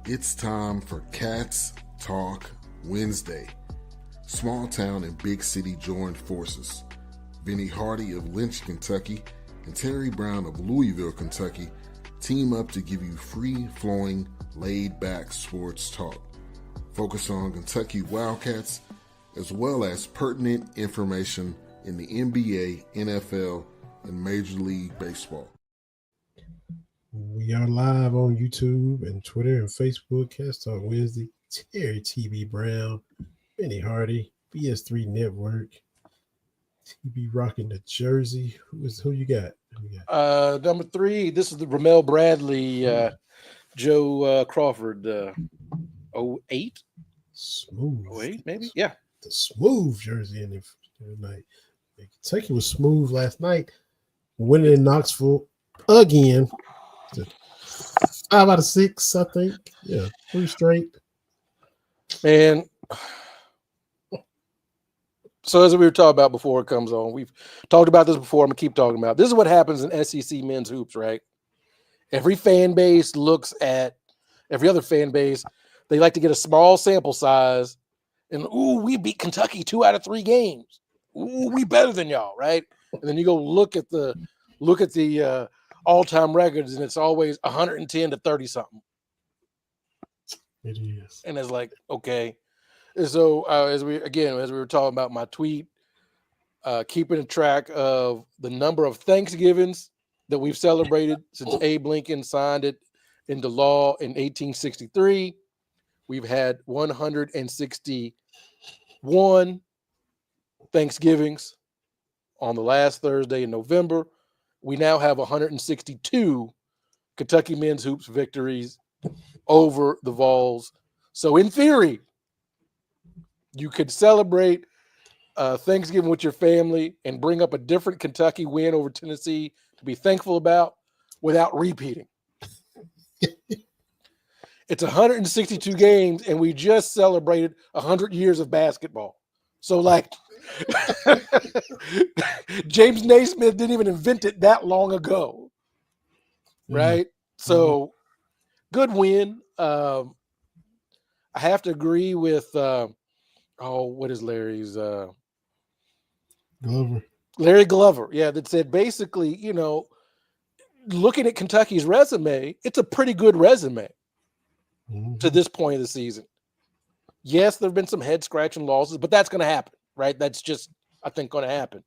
It's time for Cats Talk Wednesday. Small town and big city joined forces. Vinny Hardy of Lynch, Kentucky, and Terry Brown of Louisville, Kentucky, team up to give you free-flowing, laid-back sports talk. Focus on Kentucky Wildcats, as well as pertinent information in the NBA, NFL, and Major League Baseball. We are live on YouTube and Twitter and Facebook. Cast Talk Wednesday. Terry TB Brown, Benny Hardy, BS3 Network. TB rocking the jersey. Who you got? Number 3. This is the Ramel Bradley, Joe Crawford, 08. Smooth. 08, maybe. Yeah. The smooth jersey in the night. Kentucky was smooth last night. Winning in Knoxville again. 5 out of 6, I think. Yeah, 3 straight. And so as we were talking about before it comes on, we've talked about this before. I'm going to keep talking about it. This is what happens in SEC men's hoops, right? Every fan base looks at every other fan base. They like to get a small sample size and, ooh, we beat Kentucky 2 out of 3 games. Ooh, we better than y'all, right? And then you go look at the all-time records, and it's always 110 to 30-something. It is. And it's like, okay. And so as we were talking about my tweet, keeping a track of the number of Thanksgivings that we've celebrated since Abe Lincoln signed it into law in 1863. We've had 161 Thanksgivings on the last Thursday in November. We now have 162 Kentucky men's hoops victories over the Vols. So in theory, you could celebrate Thanksgiving with your family and bring up a different Kentucky win over Tennessee to be thankful about without repeating. It's 162 games, and we just celebrated 100 years of basketball. So, like, James Naismith didn't even invent it that long ago, right? Mm-hmm. So, good win. I have to agree with what is Larry's? Glover. Larry Glover, yeah, that said basically, looking at Kentucky's resume, it's a pretty good resume to this point of the season. Yes, there have been some head-scratching losses, but that's going to happen, right? That's just, I think, going to happen.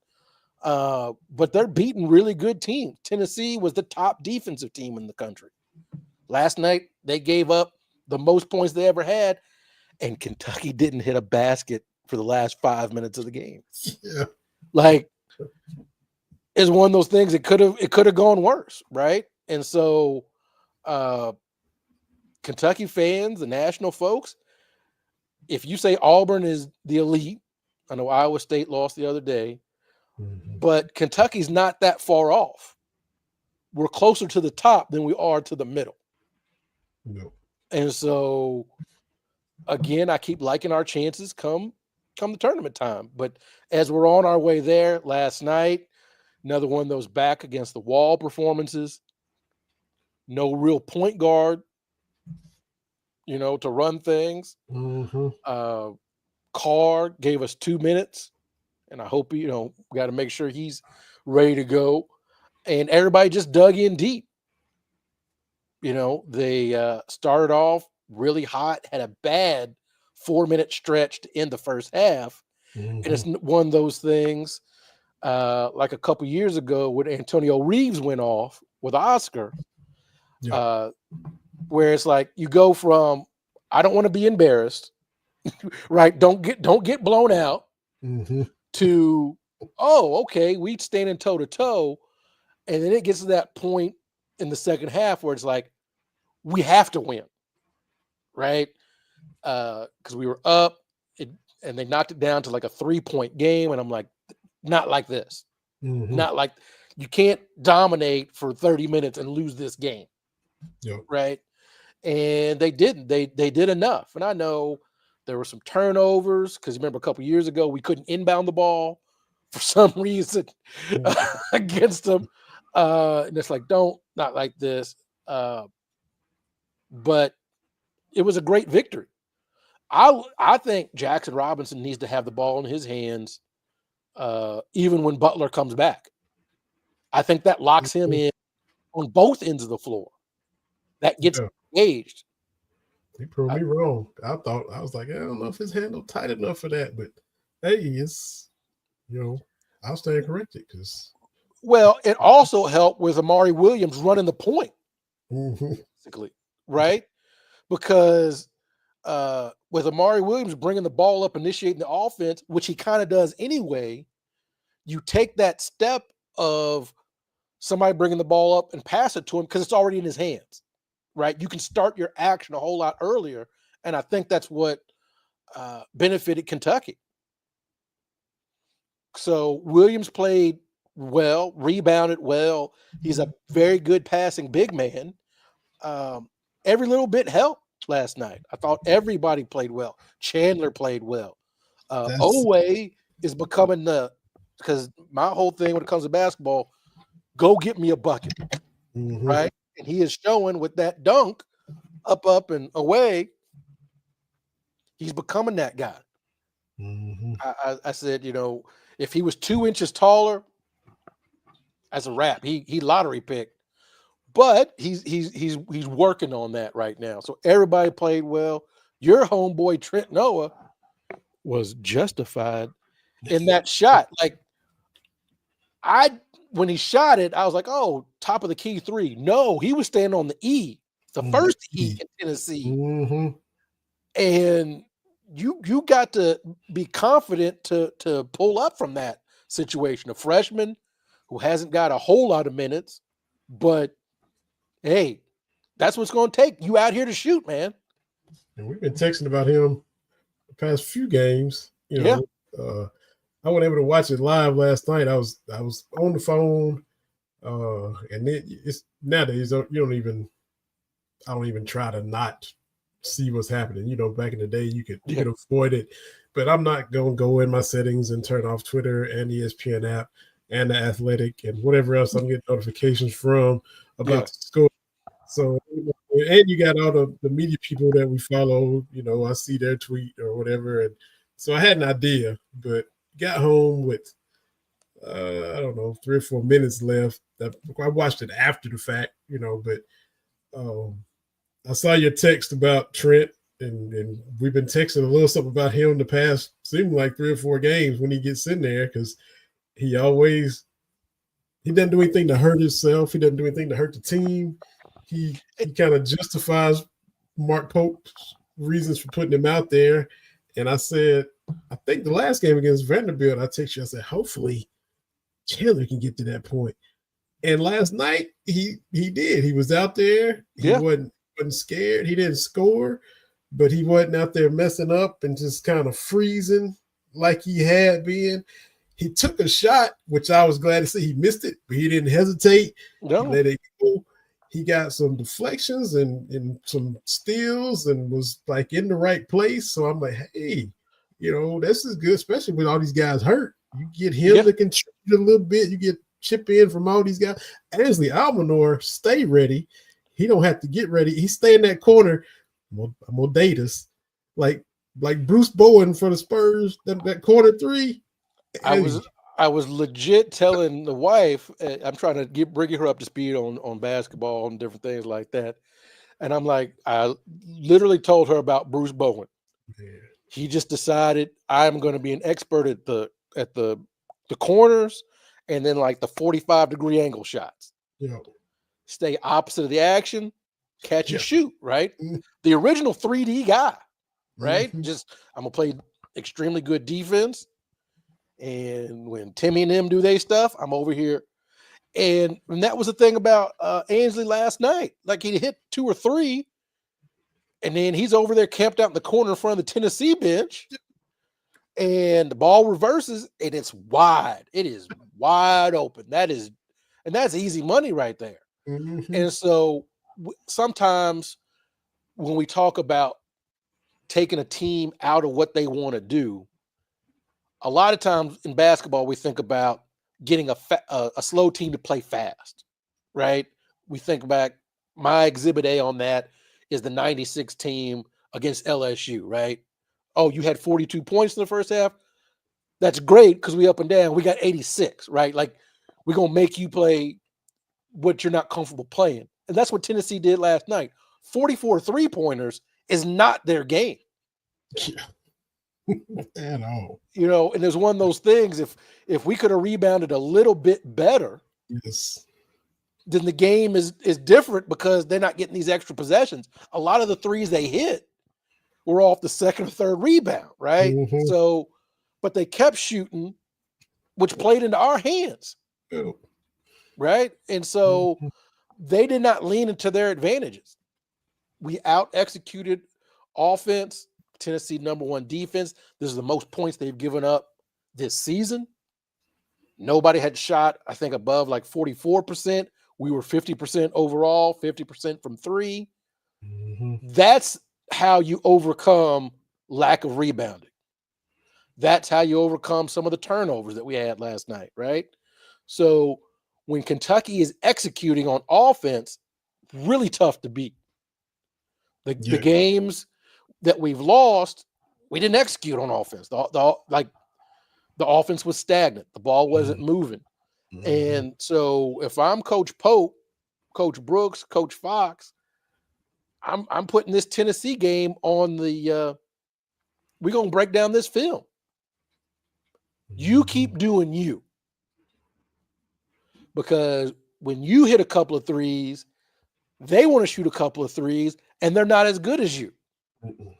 But they're beating really good teams. Tennessee was the top defensive team in the country. Last night, they gave up the most points they ever had, and Kentucky didn't hit a basket for the last 5 minutes of the game. Yeah. Like, it's one of those things, it could have gone worse, right? And so Kentucky fans, the national folks, if you say Auburn is the elite, I know Iowa State lost the other day, but Kentucky's not that far off. We're closer to the top than we are to the middle. No. And so, again, I keep liking our chances come the tournament time. But as we're on our way there last night, another one of those back against the wall performances, no real point guard, to run things. Carr gave us 2 minutes, and I hope, we got to make sure he's ready to go. And everybody just dug in deep. They started off really hot, had a bad 4-minute stretch to end the first half. And it's one of those things like a couple years ago when Antonio Reeves went off with Oscar, where it's like you go from, I don't want to be embarrassed, right? Don't get blown out to, oh, okay, we standing toe to toe. And then it gets to that point in the second half where it's like, we have to win, right? Because we were up and they knocked it down to like a 3-point game. And I'm like, not like this. Not like, you can't dominate for 30 minutes and lose this game. Right. And they didn't. They did enough. And I know there were some turnovers because remember a couple years ago, we couldn't inbound the ball for some reason against them. And it's like, not like this. But it was a great victory. I think Jackson Robinson needs to have the ball in his hands even when Butler comes back. I think that locks him in on both ends of the floor. That gets engaged. He proved me wrong. I was like, I don't know if his handle tight enough for that, but hey, it's I'll stand corrected because. Well, it also helped with Amari Williams running the point, Mm-hmm. basically, right? Because with Amari Williams bringing the ball up, initiating the offense, which he kind of does anyway, you take that step of somebody bringing the ball up and pass it to him because it's already in his hands, right? You can start your action a whole lot earlier, and I think that's what benefited Kentucky. So Williams played well, rebounded well. He's a very good passing big man. Every little bit helped last night. I thought everybody played well. Chandler played well. Oweh is becoming because my whole thing when it comes to basketball, go get me a bucket, right? And he is showing with that dunk up and away. He's becoming that guy. I said, if he was 2 inches taller, that's a wrap. He lottery picked, but he's working on that right now. So everybody played well. Your homeboy Trent Noah was justified in that shot. Like when he shot it, I was like, oh, top of the key three. No, he was standing on the E, the first E in Tennessee. And you got to be confident to pull up from that situation. A freshman who hasn't got a whole lot of minutes, but hey, that's what's going to take. You out here to shoot, man. And we've been texting about him the past few games. I wasn't able to watch it live last night. I was on the phone, and it's nowadays I don't even try to not see what's happening. Back in the day you could avoid it, but I'm not gonna go in my settings and turn off Twitter and ESPN app and the Athletic and whatever else I'm getting notifications from about the score. So, and you got all the media people that we follow. I see their tweet or whatever, and so I had an idea, but got home with I don't know 3 or 4 minutes left. I watched it after the fact, but I saw your text about Trent, and we've been texting a little something about him the past, seemed like 3 or 4 games when he gets in there, because he doesn't do anything to hurt himself. He doesn't do anything to hurt the team. He kind of justifies Mark Pope's reasons for putting him out there. And I said, I think the last game against Vanderbilt, I texted you, I said, hopefully Chandler can get to that point. And last night he did. He was out there. He wasn't scared. He didn't score, but he wasn't out there messing up and just kind of freezing like he had been. He took a shot, which I was glad to see. He missed it, but he didn't hesitate. No. He let it go. He got some deflections and some steals and was like in the right place. So I'm like, hey, this is good, especially with all these guys hurt. You get him to contribute a little bit. You get chip in from all these guys. Ansley Almanor, stay ready. He don't have to get ready. He stay in that corner. I'm gonna date us. Like Bruce Bowen for the Spurs, that corner three. I was legit telling the wife, I'm trying to bringing her up to speed on basketball and different things like that. And I'm like, I literally told her about Bruce Bowen. Yeah. He just decided I'm going to be an expert at the corners and then like the 45-degree angle shots. Yeah. Stay opposite of the action, catch and shoot, right? The original 3D guy, right? Just I'm going to play extremely good defense. And when Timmy and them do their stuff, I'm over here. And that was the thing about Ansley last night. Like he hit 2 or 3, and then he's over there camped out in the corner in front of the Tennessee bench. And the ball reverses, and it's wide. It is wide open. That's easy money right there. And so sometimes when we talk about taking a team out of what they want to do, a lot of times in basketball, we think about getting a slow team to play fast, right? We think back, my exhibit A on that is the 96 team against LSU, right? Oh, you had 42 points in the first half. That's great because we up and down. We got 86, right? Like, we're going to make you play what you're not comfortable playing. And that's what Tennessee did last night. 44 3-pointers is not their game. At all. You know, and there's one of those things, if we could have rebounded a little bit better, Yes. then the game is different because they're not getting these extra possessions. A lot of the threes they hit were off the second or third rebound, right? Mhm. So, but they kept shooting, which played into our hands, Oh. right? And so Mhm. they did not lean into their advantages. We out-executed offense, Tennessee #1 defense. This is the most points they've given up this season. Nobody had shot, I think, above like 44%. We were 50% overall, 50% from three. Mhm. That's how you overcome lack of rebounding. That's how you overcome some of the turnovers that we had last night, right? So when Kentucky is executing on offense, really tough to beat. The Yeah. games that we've lost, we didn't execute on offense. The offense was stagnant. The ball wasn't moving. Mhm. And so if I'm Coach Pope, Coach Brooks, Coach Fox, I'm putting this Tennessee game on the we're gonna break down this film. You keep doing you. Because when you hit a couple of threes, they want to shoot a couple of threes, and they're not as good as you. Mhm.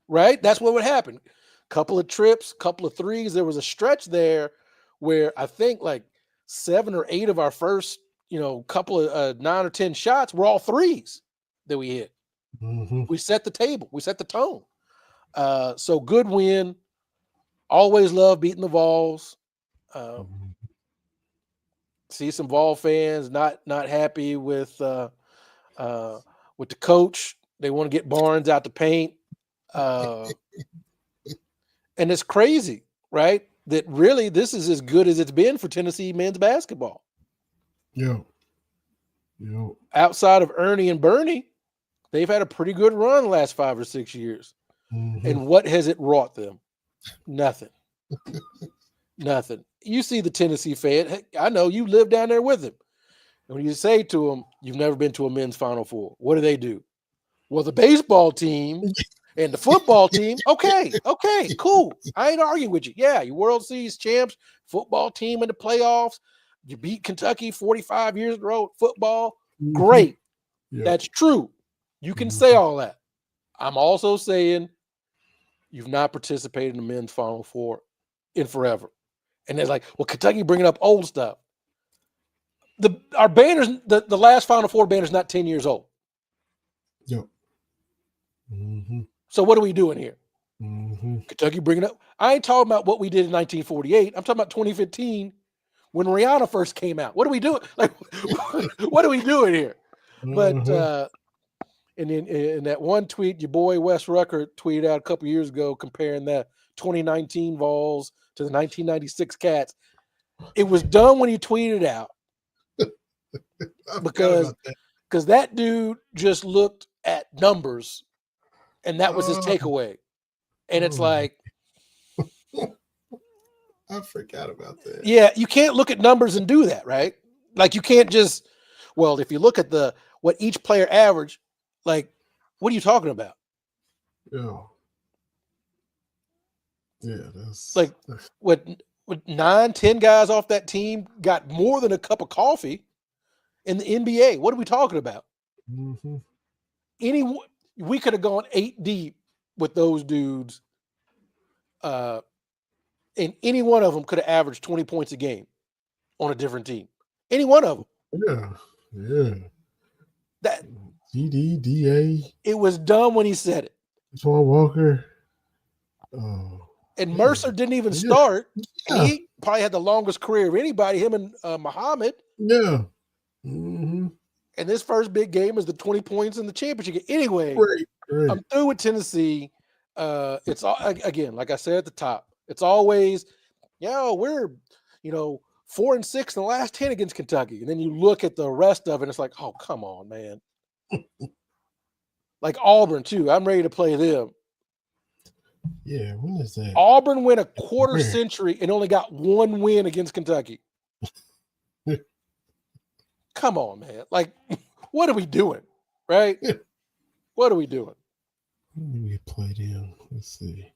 Right? That's what would happen. Couple of trips, couple of threes. There was a stretch there where I think like 7 or 8 of our first, couple of 9 or 10 shots were all threes that we hit. Mhm. We set the table. We set the tone. So good win. Always love beating the Vols. See some Vol fans not happy with the coach. They want to get Barnes out the paint. And it's crazy, right? That really this is as good as it's been for Tennessee men's basketball. Yo. Outside of Ernie and Bernie, they've had a pretty good run the last 5 or 6 years. Mhm. And what has it wrought them? Nothing. Nothing. You see the Tennessee fan. Heck, I know you live down there with him. And when you say to them, you've never been to a men's Final Four, what do? Well, the baseball team and the football team, okay, cool. I ain't arguing with you. Yeah, you World Series champs, football team in the playoffs. You beat Kentucky 45 years in a row, football. Mhm. Great. Yeah. That's true. You can say all that. I'm also saying you've not participated in the men's Final Four in forever. And they're like, well, Kentucky bringing up old stuff. Our banners, the last Final Four banner is not 10 years old. Yo. Mhm. So what are we doing here? Mhm. Kentucky bringing up. I ain't talking about what we did in 1948. I'm talking about 2015 when Rihanna first came out. What are we doing? Like, what are we doing here? But Mhm. and in that one tweet, your boy Wes Rucker tweeted out a couple years ago comparing the 2019 Vols to the 1996 Cats. It was dumb when he tweeted it out I forgot because about that. that dude just looked at numbers and that was his takeaway. And it's like, I forgot about that. yeah, you can't look at numbers and do that, right? Like you can't just, well, if you look at what each player averaged, like, what are you talking about? Yeah, that's Like what 9, 10 guys off that team got more than a cup of coffee in the NBA. What are we talking about? Mhm. We could have gone 8 deep with those dudes. And any one of them could have averaged 20 points a game on a different team. Any one of them. Yeah. That GDDA. it was dumb when he said it. Swan Walker. Oh. And Yeah. Mercer didn't even Yeah. start. And Yeah. he probably had the longest career of anybody, him and Muhammad. Yeah. Mm-hmm. And this first big game is the 20 points in the championship game. Anyway, Great. I'm through with Tennessee. It's all, again, like I said at the top, it's always, we're 4-6 in the last 10 against Kentucky. And then you look at the rest of it, and it's like, oh, come on, man. Like Auburn too. I'm ready to play them. Yeah, when is that? Auburn went a quarter Where? century and only got one win against Kentucky. Come on, man. Like, what are we doing? Right? What are we doing? When did we play them? Let's see.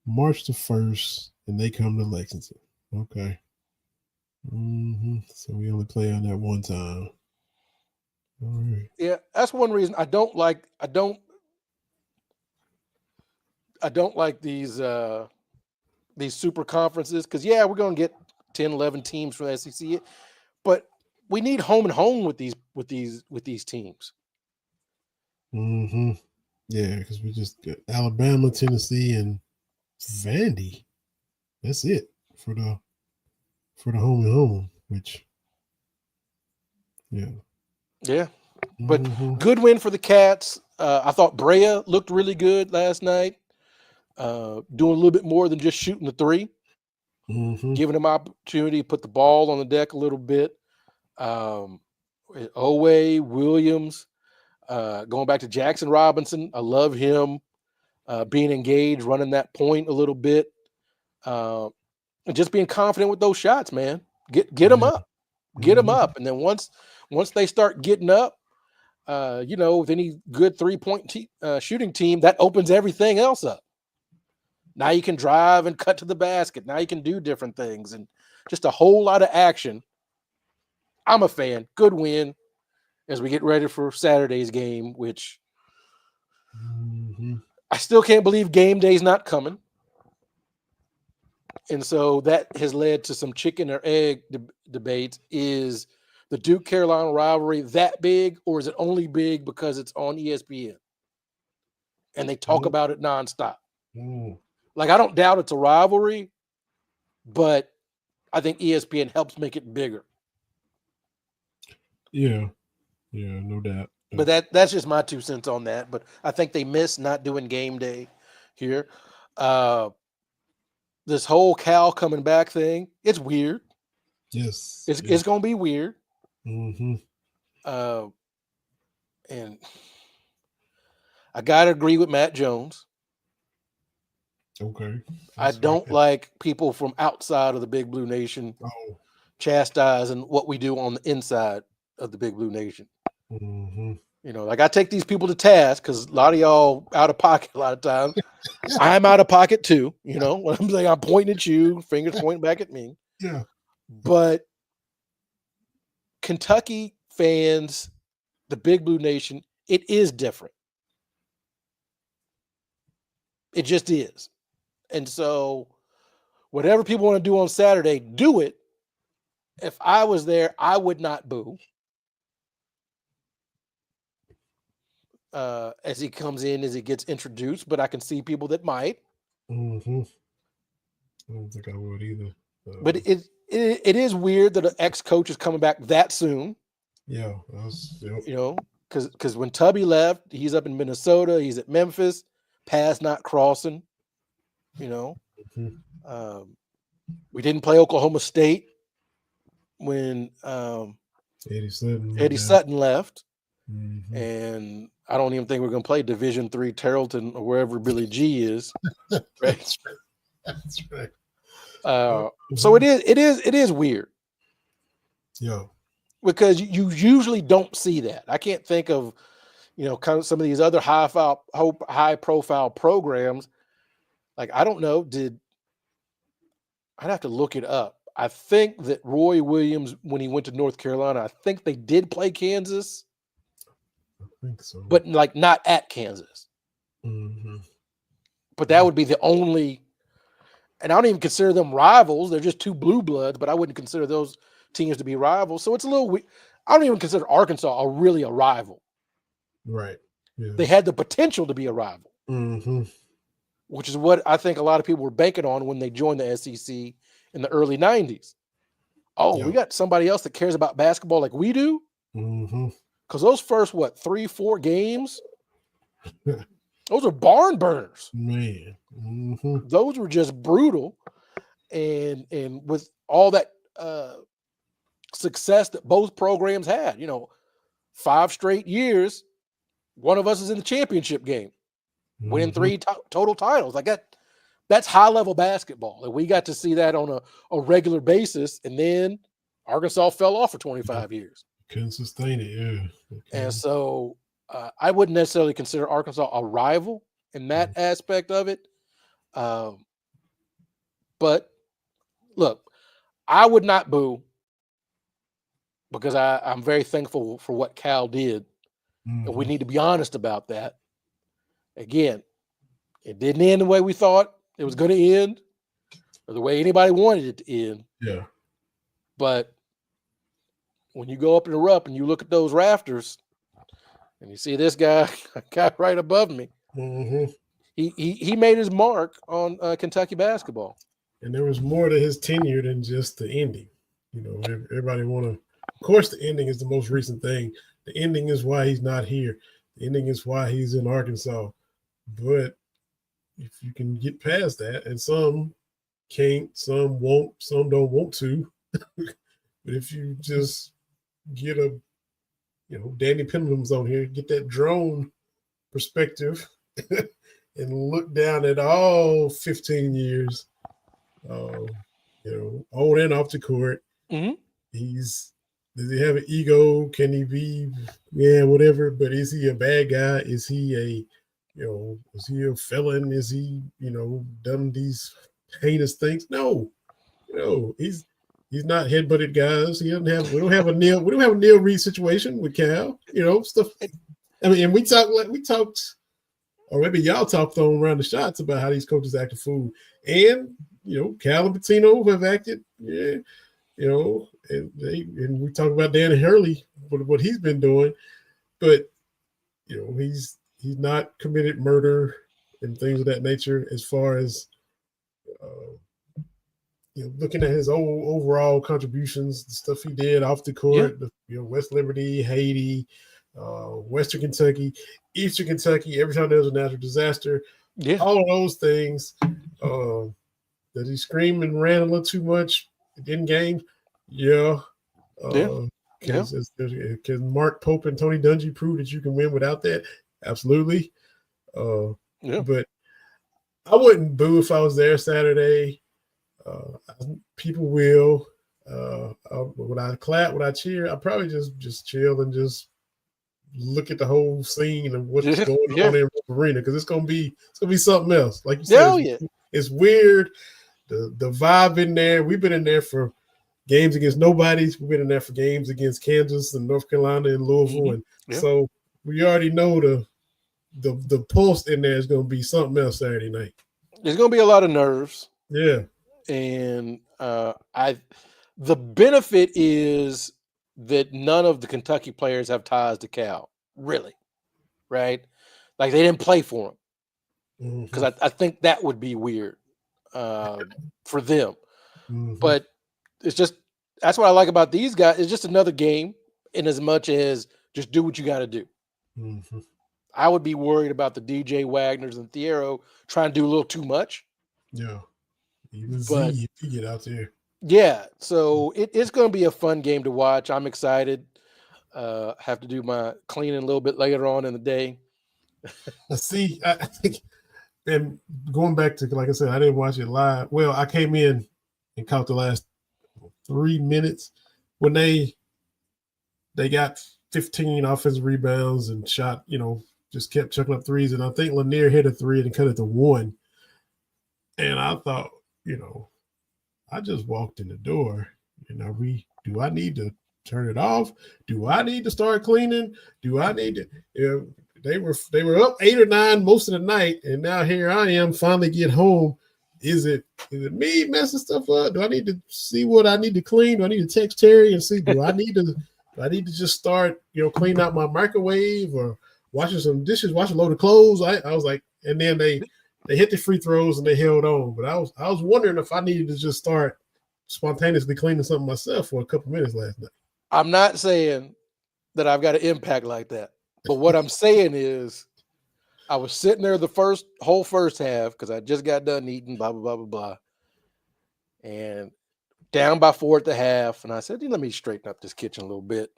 March the 1st, and they come to Lexington. Okay. So we only play on that one time. All right. Yeah, that's one reason I don't like these super conferences, because yeah, we're going to get 10, 11 teams from the SEC, but we need home and home with these teams. Yeah, because we just got Alabama, Tennessee, and Vandy. That's it for the home and home, which Yeah. But good win for the Cats. I thought Brea looked really good last night, doing a little bit more than just shooting the three, giving them opportunity to put the ball on the deck a little bit. Owe, Williams, going back to Jackson Robinson. I love him being engaged, running that point a little bit, and just being confident with those shots, man. Get them up. Get them up. And then once they start getting up, with any good 3-point shooting team, that opens everything else up. Now you can drive and cut to the basket. Now you can do different things, and just a whole lot of action. I'm a fan. Good win as we get ready for Saturday's game, which I still can't believe game day's not coming. And so that has led to some chicken or egg debates. Is the Duke-Carolina rivalry that big, or is it only big because it's on ESPN and they talk about it nonstop? Like, I don't doubt it's a rivalry, but I think ESPN helps make it bigger. Yeah, no doubt. But that's just my 2 cents on that. But I think they missed not doing game day here. This whole Cal coming back thing, it's weird. Yes. It's going to be weird. And I got to agree with Matt Jones. Okay. I don't like people from outside of the Big Blue Nation chastising what we do on the inside of the Big Blue Nation. Like, I take these people to task because a lot of y'all out of pocket a lot of times. I'm out of pocket too. What I'm saying, I'm pointing at you, fingers pointing back at me. Yeah. But Kentucky fans, the Big Blue Nation, it is different. It just is. And so whatever people want to do on Saturday, do it. If I was there, I would not boo. As he comes in, as he gets introduced, but I can see people that might. I don't think I would either. But it is weird that an ex-coach is coming back that soon. Yeah. Because when Tubby left, he's up in Minnesota, he's at Memphis, paths not crossing. We didn't play Oklahoma State when Eddie Sutton left. And I don't even think we're going to play Division III Tarleton or wherever Billy G is. Right? That's right. So it is weird. Yeah. Because you usually don't see that. I can't think of, kind of some of these other high profile programs. Like, I don't know, I'd have to look it up. I think that Roy Williams, when he went to North Carolina, I think they did play Kansas. I think so. But like not at Kansas. But that would be the only, and I don't even consider them rivals. They're just two blue bloods, but I wouldn't consider those teams to be rivals. So it's a little weird. I don't even consider Arkansas really a rival. Right. Yeah. They had the potential to be a rival. Which is what I think a lot of people were banking on when they joined the SEC in the early 90s. We got somebody else that cares about basketball like we do. Because those first, 3-4 games, those are barn burners. Man. Those were just brutal. And with all that success that both programs had, 5 straight years, one of us is in the championship game, winning 3 total titles. Like that's high level basketball. And we got to see that on a regular basis. And then Arkansas fell off for 25 years. Couldn't sustain it, yeah. And so I wouldn't necessarily consider Arkansas a rival in that aspect of it. But look, I would not boo because I'm very thankful for what Cal did. And we need to be honest about that. Again, it didn't end the way we thought it was going to end or the way anybody wanted it to end. Yeah. But when you go up in the rup and you look at those rafters and you see this guy right above me, he made his mark on Kentucky basketball. And there was more to his tenure than just the ending. You know, everybody of course, the ending is the most recent thing. The ending is why he's not here. The ending is why he's in Arkansas. But if you can get past that, and some can't, some won't, some don't want to. But if you just get Danny Pendleton's on here, get that drone perspective and look down at all 15 years, on and off the court. Does he have an ego? Can he be, whatever? But is he a bad guy? Is he is he a felon? Is he, done these heinous things? No, he's not headbutted guys. We don't have a Neil Reed situation with Cal, stuff. I mean, and we talked, or maybe y'all talked throwing around the shots about how these coaches act a fool. And, Cal and Pitino have acted, and we talk about Dan Hurley, what he's been doing, but he's not committed murder and things of that nature. As far as looking at his overall contributions, the stuff he did off the court, West Liberty, Haiti, Western Kentucky, Eastern Kentucky. Every time there was a natural disaster, all of those things. Does he scream and ran a little too much in games? Can Mark Pope and Tony Dungy prove that you can win without that? Absolutely. But I wouldn't boo if I was there Saturday. People will. Would I clap? Would I cheer? I probably just chill and just look at the whole scene and what's going on in the arena, because it's gonna be something else. Like you said, it's weird. The vibe in there. We've been in there for games against nobodies. We've been in there for games against Kansas and North Carolina and Louisville, and so we already know the pulse in there is going to be something else Saturday night. There's going to be a lot of nerves. Yeah, and the benefit is that none of the Kentucky players have ties to Cal, really, right? Like they didn't play for him, because I think that would be weird for them. But it's just, that's what I like about these guys. It's just another game, in as much as just do what you got to do. I would be worried about the DJ Wagners and Thiero trying to do a little too much. Yeah. Even Z, if you get out there. Yeah. So it's going to be a fun game to watch. I'm excited. Have to do my cleaning a little bit later on in the day. See, I think, and going back to, like I said, I didn't watch it live. Well, I came in and caught the last 3 minutes when they got 15 offensive rebounds and shot, just kept chucking up threes. And I think Lanier hit a 3 and cut it to 1. And I thought, I just walked in the door. Do I need to turn it off? Do I need to start cleaning? Do I need to? They were up 8 or 9 most of the night, and now here I am finally get home. Is it me messing stuff up? Do I need to see what I need to clean? Do I need to text Terry and see, do I need to just start, clean out my microwave or washing some dishes, wash a load of clothes? I was like, and then they hit the free throws and they held on. But I was wondering if I needed to just start spontaneously cleaning something myself for a couple minutes last night. I'm not saying that I've got an impact like that, but what I'm saying is, I was sitting there the whole first half because I just got done eating, blah, blah, blah, blah, blah. And down by 4 at the half. And I said, let me straighten up this kitchen a little bit.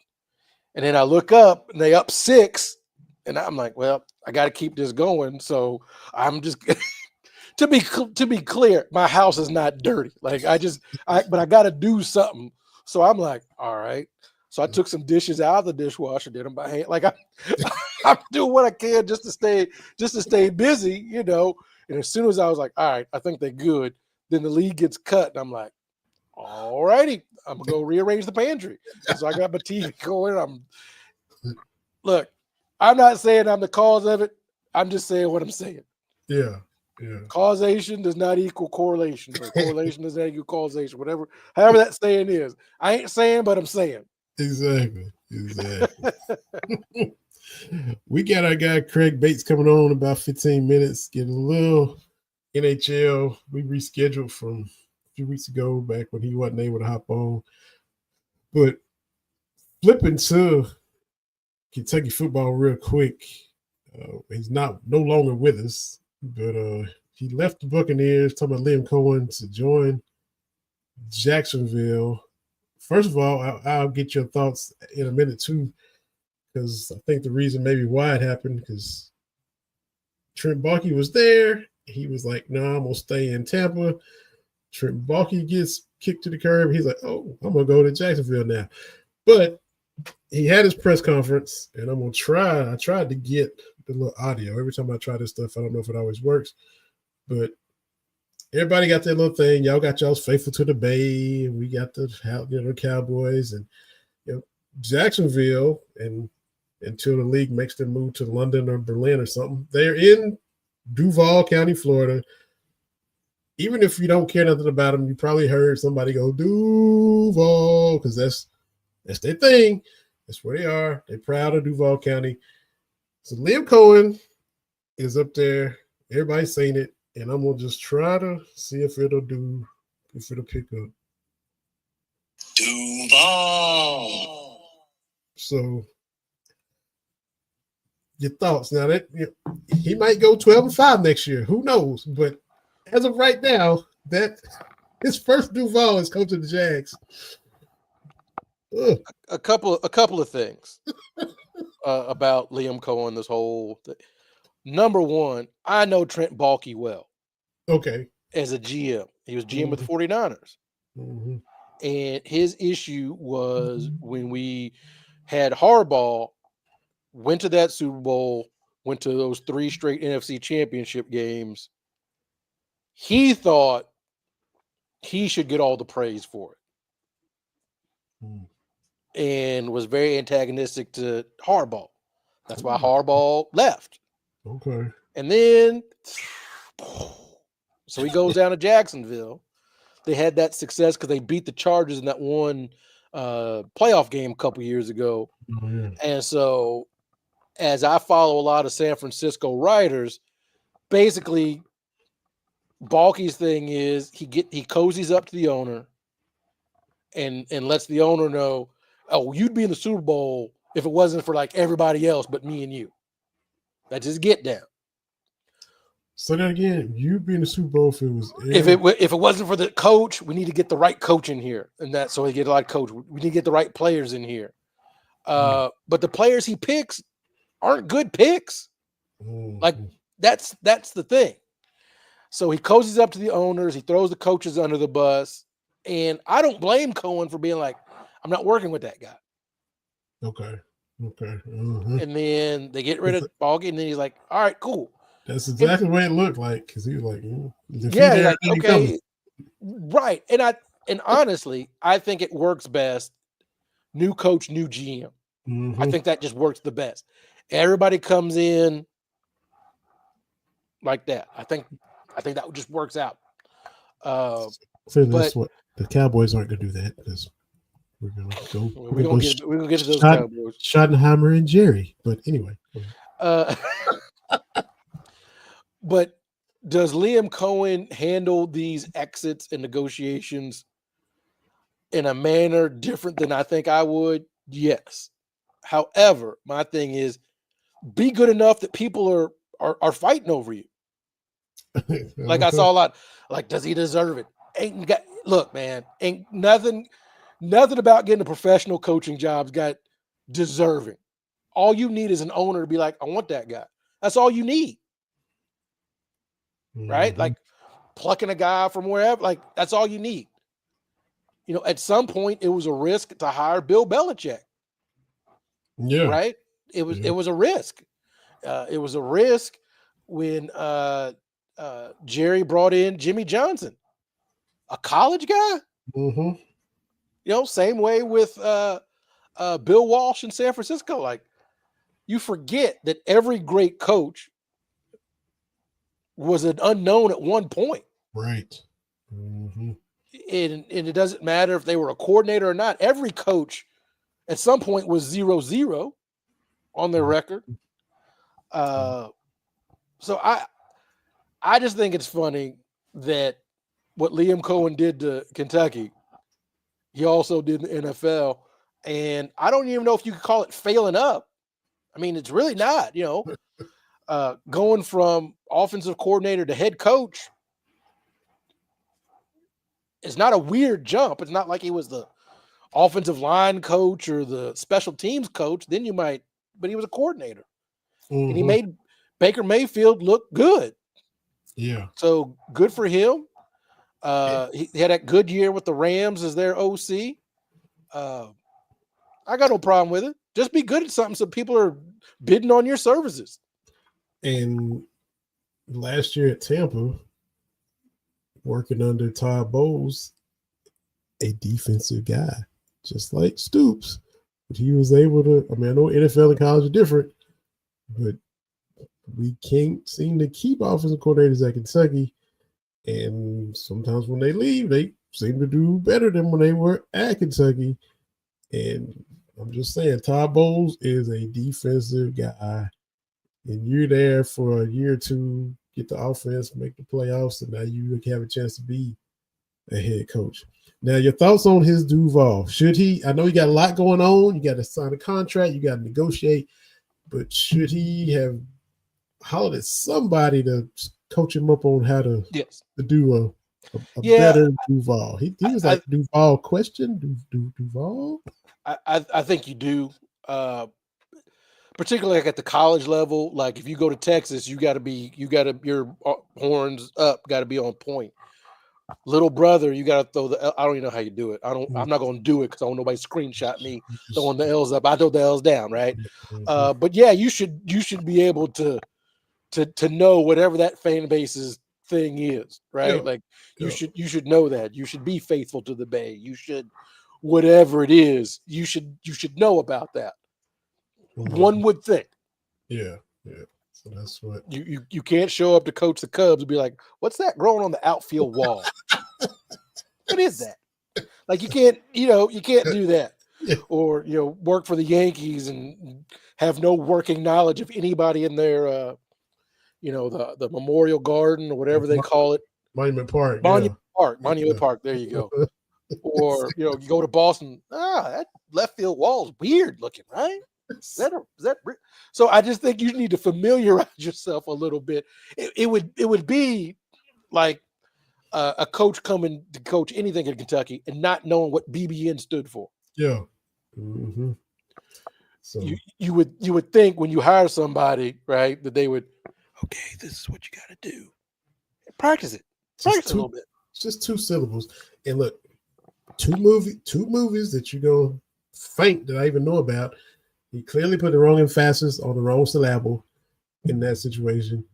And then I look up and they up 6. And I'm like, well, I got to keep this going. So I'm just to be clear, my house is not dirty. Like but I got to do something. So I'm like, all right. So I took some dishes out of the dishwasher, did them by hand. Like I'm doing what I can just to stay busy, you know. And as soon as I was like, all right, I think they're good, then the lead gets cut, and I'm like, all righty, I'm gonna go rearrange the pantry. So I got my TV going. Look, I'm not saying I'm the cause of it. I'm just saying what I'm saying. Yeah. Causation does not equal correlation, or correlation does not equal causation. However that saying is. I ain't saying, but I'm saying. Exactly. We got our guy Craig Bates coming on in about 15 minutes. Getting a little NHL. We rescheduled from a few weeks ago, back when he wasn't able to hop on. But flipping to Kentucky football real quick. He's no longer with us, but he left the Buccaneers, talking about Liam Cohen, to join Jacksonville. First of all, I'll get your thoughts in a minute too, because I think the reason maybe why it happened, because Trent Baalke was there. He was like, no, I'm going to stay in Tampa. Trent Baalke gets kicked to the curb. He's like, oh, I'm going to go to Jacksonville now. But he had his press conference, and I'm going to try. I tried to get the little audio. Every time I try this stuff, I don't know if it always works. But everybody got their little thing. Y'all got y'all's faithful to the Bay, and we got the Cowboys, and Jacksonville, and until the league makes them move to London or Berlin or something, they're in Duval County, Florida. Even if you don't care nothing about them, you probably heard somebody go Duval, because that's their thing. That's where they are. They're proud of Duval County. So Liam Cohen is up there. Everybody's saying it. And I'm going to just try to see if it'll pick up. Duval. So, your thoughts. Now, he might go 12-5 next year. Who knows? But as of right now, that his first Duval is coaching the Jags. Ugh. A couple of things about Liam Cohen, this whole thing. Number one, I know Trent Baalke well. Okay. As a GM. He was GM with the 49ers. Mm-hmm. And his issue was when we had Harbaugh, went to that Super Bowl, went to those 3 straight NFC championship games, he thought he should get all the praise for it. And was very antagonistic to Harbaugh. That's why Harbaugh left. Okay. And then, so he goes down to Jacksonville. They had that success because they beat the Chargers in that one playoff game a couple years ago. Oh, yeah. And so, as I follow a lot of San Francisco writers, basically, Baalke's thing is he cozies up to the owner and lets the owner know, oh, you'd be in the Super Bowl if it wasn't for like everybody else but me and you. That's just get down. So then again, you'd be in the Super Bowl if it wasn't for the coach. We need to get the right coach in here, and that so we get a lot of coach. We need to get the right players in here. But the players he picks aren't good picks. Like that's the thing. So he cozies up to the owners. He throws the coaches under the bus, and I don't blame Cohen for being like, I'm not working with that guy. Okay. Mm-hmm. And then they get rid of Baalke, and then he's like, all right, cool. That's exactly the way it looked like, because he was like, like, okay, right. And honestly, I think it works best. New coach, new GM. Mm-hmm. I think that just works the best. Everybody comes in like that. I think that just works out. That's what the Cowboys aren't going to do that, because we're going to go. We're going to get to those Cowboys. Schottenheimer and Jerry, but anyway. But does Liam Cohen handle these exits and negotiations in a manner different than I think I would? Yes. However, my thing is be good enough that people are fighting over you. Like I saw a lot. Like, does he deserve it? Look, man, ain't nothing about getting a professional coaching job's got deserving. All you need is an owner to be like, I want that guy. That's all you need. Right? Mm-hmm. Like plucking a guy from wherever, like that's all you need. You know, at some point it was a risk to hire Bill Belichick. Yeah. Right? It was a risk. It was a risk when Jerry brought in Jimmy Johnson, a college guy. Mm-hmm. You know, same way with Bill Walsh in San Francisco. Like, you forget that every great coach was an unknown at one point. Right. Mm-hmm. And it doesn't matter if they were a coordinator or not. Every coach at some point was 0-0 on their record. So I just think it's funny that what Liam Cohen did to Kentucky, he also did in the NFL. And I don't even know if you could call it failing up. I mean, it's really not, you know, going from offensive coordinator to head coach. It's not a weird jump. It's not like he was the offensive line coach or the special teams coach. Then you might, but he was a coordinator. Mm-hmm. And he made Baker Mayfield look good. Yeah. So good for him. He had a good year with the Rams as their OC. I got no problem with it. Just be good at something so people are bidding on your services. And last year at Tampa, working under Todd Bowles, a defensive guy, just like Stoops, but he was able to. I mean, I know NFL and college are different, but we can't seem to keep offensive coordinators at Kentucky. And sometimes when they leave, they seem to do better than when they were at Kentucky. And I'm just saying, Todd Bowles is a defensive guy. And you're there for a year or two, get the offense, make the playoffs, and now you have a chance to be a head coach. Now, your thoughts on his Duval? Should he? I know you got a lot going on. You got to sign a contract. You got to negotiate. But should he have hollered at somebody to coach him up on how to do a better Duval? He was like Duval question. Duval? I think you do. Particularly like at the college level, like if you go to Texas, your horns up, got to be on point. Little brother, you got to throw I don't even know how you do it. I'm not going to do it because I don't want nobody screenshot me throwing the L's up. I throw the L's down, right? But yeah, you should be able to know whatever that fan base's thing is, right? Yeah. Like you should know that. You should be faithful to the Bay. You should, whatever it is, you should know about that. One would think. Yeah. So that's what you can't show up to coach the Cubs and be like, "What's that growing on the outfield wall? What is that?" Like you can't do that. Yeah. Or work for the Yankees and have no working knowledge of anybody in their the Memorial Garden or whatever they call it. Monument Park. Monument Park. There you go. Or you go to Boston. That left field wall is weird looking, right? Is that so? I just think you need to familiarize yourself a little bit. It would be like a coach coming to coach anything in Kentucky and not knowing what BBN stood for. Yeah. Mm-hmm. So you would think when you hire somebody, right, that they would, okay, this is what you got to do. Practice it. Practice a little bit. It's just 2 syllables. And look, two movies that you're gonna think that I even know about. He clearly put the wrong emphasis on the wrong syllable in that situation.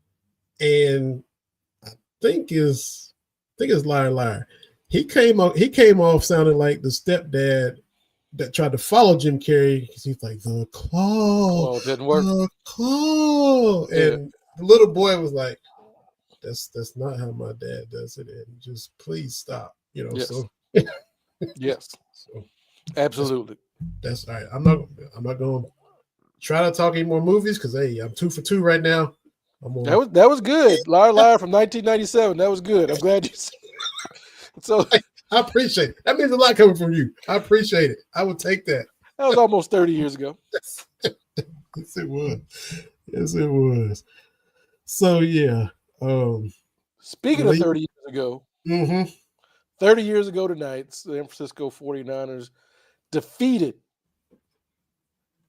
And I think is liar. He came off sounding like the stepdad that tried to follow Jim Carrey because he's like, the claw. Oh, it didn't work. The claw. Yeah. And the little boy was like, that's not how my dad does it. And just please stop. Yes. So yes. So, absolutely. That's all right. I'm not going to try to talk any more movies because I'm 2 for 2 right now. That was good. Liar from 1997. That was good. I'm glad you said. So I appreciate it. That means a lot coming from you. I appreciate it. I would take that. That was almost 30 years ago. Yes, it was. Yes, it was. So yeah. Speaking of 30 years ago, 30 years ago tonight, San Francisco 49ers defeated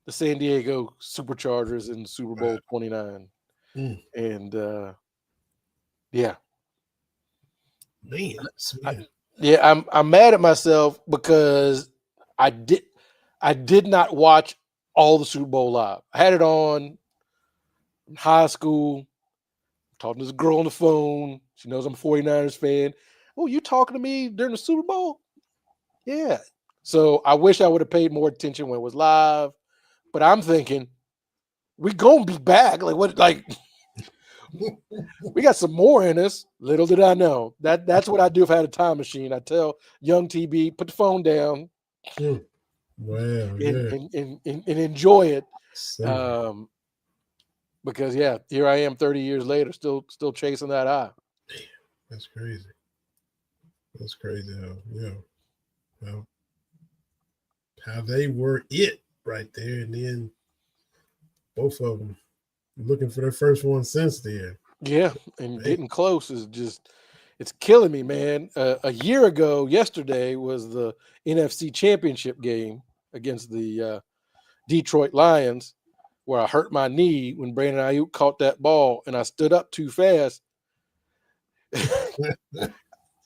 the San Diego Superchargers in Super Bowl 29. Mm. And yeah. Man, I'm mad at myself because I did not watch all the Super Bowl live. I had it on in high school, talking to this girl on the phone. She knows I'm a 49ers fan. Oh, you talking to me during the Super Bowl? Yeah. So I wish I would have paid more attention when it was live. But I'm thinking, we gonna be back. Like what? Like we got some more in us. Little did I know that's what I do if I had a time machine. I tell young TB, put the phone down, wow, and enjoy it. Because here I am 30 years later, still chasing that eye. That's crazy. That's crazy how they were it right there, and then both of them looking for their first one since then. Yeah, and getting close is just, it's killing me, man. A year ago, yesterday was the NFC Championship game against the Detroit Lions, where I hurt my knee when Brandon Ayuk caught that ball, and I stood up too fast.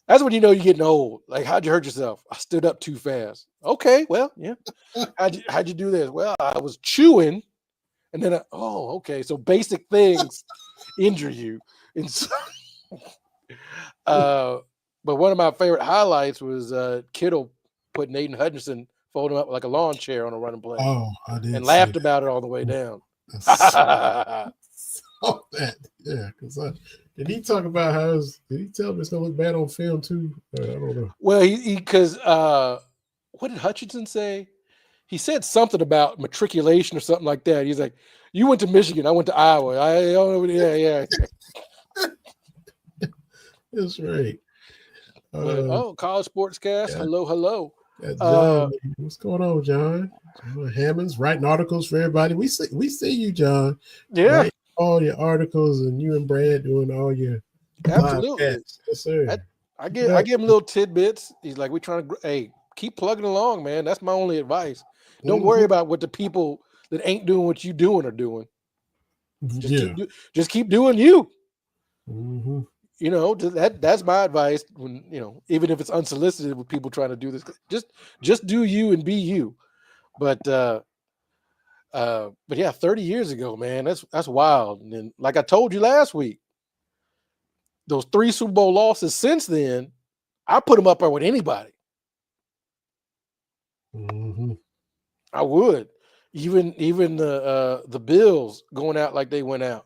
That's when you know you're getting old. Like, how'd you hurt yourself? I stood up too fast. Okay, well, yeah. How'd you do this? Well, I was chewing, and then okay. So basic things injure you. And so, but one of my favorite highlights was Kittle putting Aiden Hutchinson, folding him up like a lawn chair on a running play. Oh, I did. And laughed about it all the way down. I saw that. Yeah, because did he talk about did he tell him it's gonna look bad on film too? I don't know. Well, because what did Hutchinson say? He said something about matriculation or something like that. He's like, "You went to Michigan, I went to Iowa. I don't know." Yeah. That's right. College Sportscast. Yeah. Hello. John, what's going on, John? Hammond's writing articles for everybody. We see you, John. Yeah. Writing all your articles, and you and Brad doing all your absolutely. Yes, sir. I give him little tidbits. He's like, we're trying to keep plugging along, man. That's my only advice. Don't worry about what the people that ain't doing what you doing are doing. Just keep doing you. Mm-hmm. You know, that's my advice. When even if it's unsolicited with people trying to do this, just do you and be you. But yeah, 30 years ago, man, that's wild. And then, like I told you last week, those 3 Super Bowl losses since then, I put them up there with anybody. Mm-hmm. I would, even the Bills going out like they went out.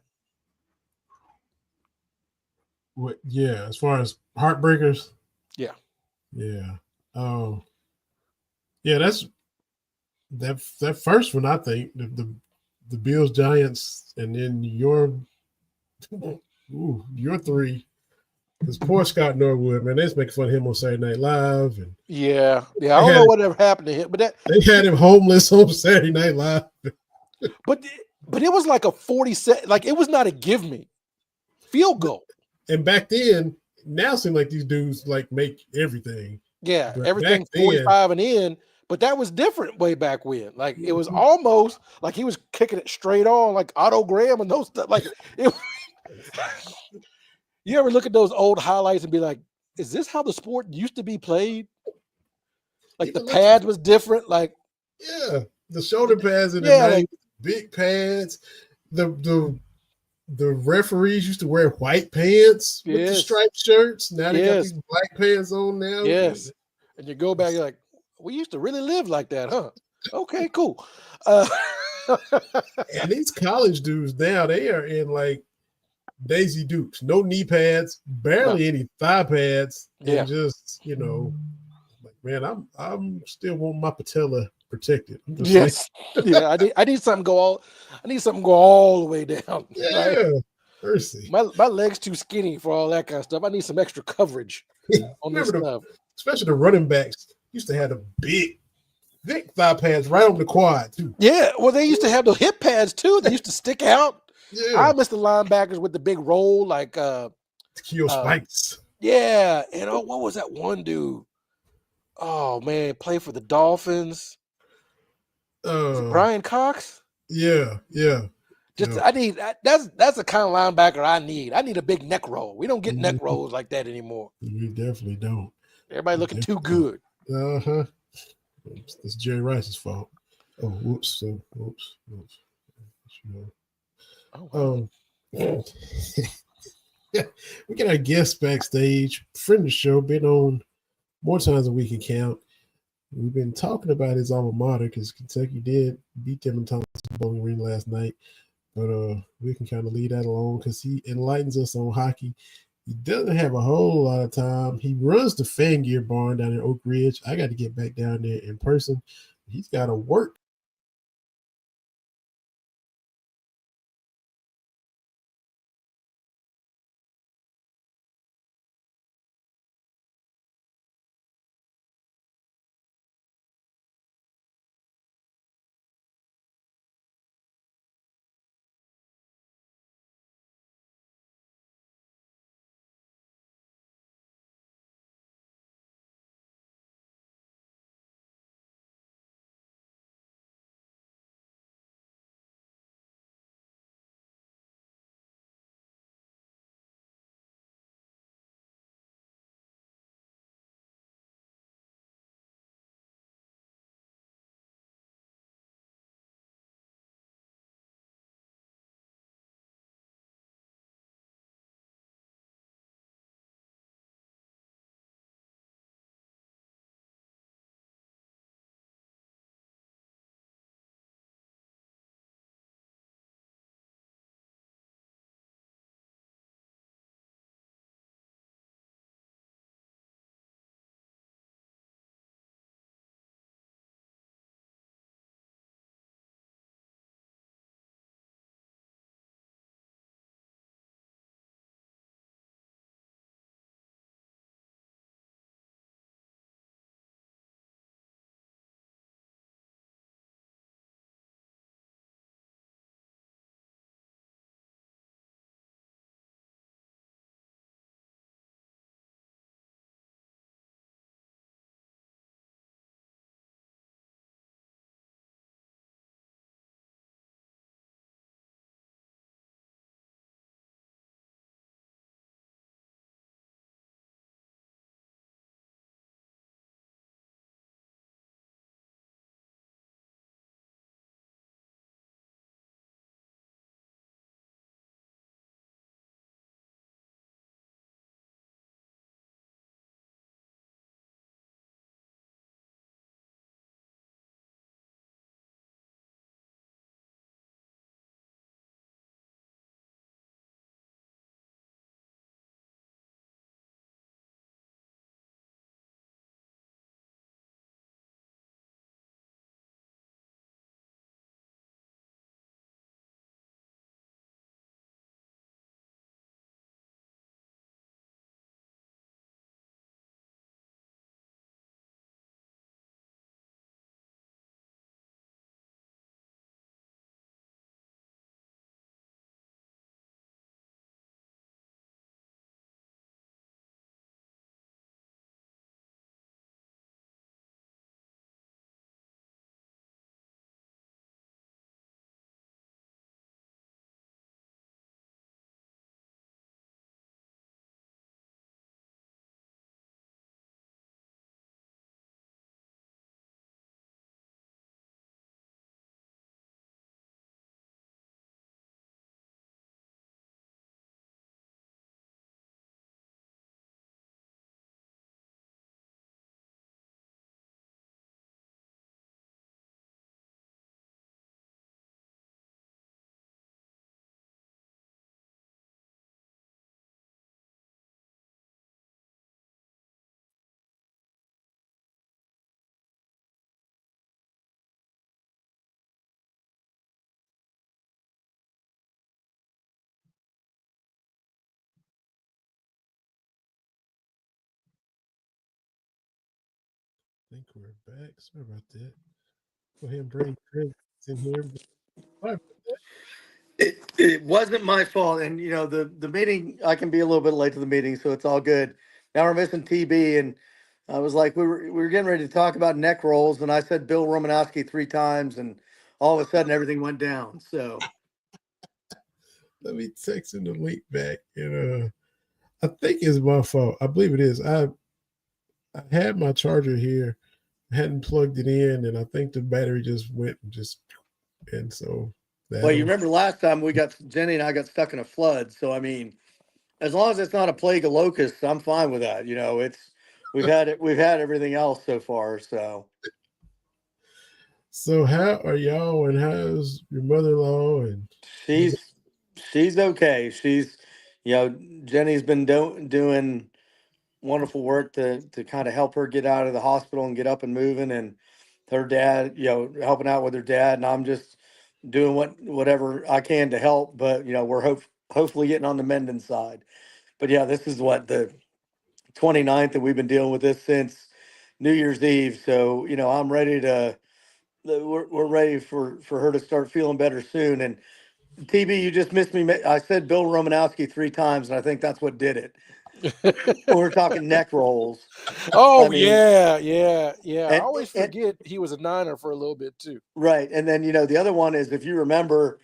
Yeah, as far as heartbreakers. Yeah. That's that first one. I think the Bills, Giants, and then your 3. Because poor Scott Norwood, man, they was making fun of him on Saturday Night Live, and I don't know whatever happened to him, but they had him homeless on Saturday Night Live. but it was like a 40-set, like it was not a give me field goal. And back then, now it seems like these dudes make everything. Yeah, everything 45 and in, but that was different way back when. Like it was almost like he was kicking it straight on, like Otto Graham and those stuff. Like you ever look at those old highlights and be like, is this how the sport used to be played? Like the pads was different. Like the shoulder pads and the big pads. The referees used to wear white pants with the striped shirts. Now they got these black pants on now. Yes. And you go back, you're like, we used to really live like that, huh? Okay, cool. And these college dudes now, they are in like Daisy Dukes. No knee pads, barely any thigh pads. And just, man, I'm still want my patella protected. Yes. I need something go all the way down. Yeah. Right? Mercy. My leg's too skinny for all that kind of stuff. I need some extra coverage on this stuff. Especially the running backs used to have the big, thick thigh pads right on the quad too. Yeah. Well, they used to have the hip pads too. They used to stick out. Yeah. I miss the linebackers with the big roll, like Keo Spikes. Yeah. And what was that one dude? Oh man, play for the Dolphins. Is it Brian Cox? Yeah. Just Yeah. I need that's the kind of linebacker I need. I need a big neck roll. We don't get neck rolls like that anymore. We definitely don't. Everybody looking too good. Uh-huh. It's Jerry Rice's fault. Oh, whoops. Whoops. Oh, wow. We get our guests backstage. Friend of the show, been on more times than we can count. We've been talking about his alma mater because Kentucky did beat them in Thompson Bowling Green last night. But we can kind of leave that alone because he enlightens us on hockey. He doesn't have a whole lot of time. He runs the Fan Gear Barn down in Oak Ridge. I got to get back down there in person. He's got to work. I think we're back. Sorry about that. Go ahead and bring Chris in here. Sorry about It wasn't my fault, and the meeting. I can be a little bit late to the meeting, so it's all good. Now we're missing TB, and I was like, we were getting ready to talk about neck rolls, and I said Bill Romanowski 3 times, and all of a sudden everything went down. So Let me text him the link back. And I think it's my fault. I believe it is. I had my charger here, hadn't plugged it in, and I think the battery just went and so well, you that'll remember last time Jenny and I got stuck in a flood. So I mean, as long as it's not a plague of locusts, I'm fine with that. We've had everything else so far. So So how are y'all and how's your mother-in-law and you she's she's okay. Jenny's been doing wonderful work to kind of help her get out of the hospital and get up and moving, and her dad, helping out with her dad, and I'm just doing whatever I can to help. But we're hopefully getting on the mending side. But yeah, this is what the 29th, and we've been dealing with this since New Year's Eve. So I'm ready to. We're ready for her to start feeling better soon. And TB, you just missed me. I said Bill Romanowski 3 times, and I think that's what did it. When we're talking neck rolls. I Oh mean, yeah. I and, always and forget he was a Niner for a little bit too. right, and then the other one is, if you remember,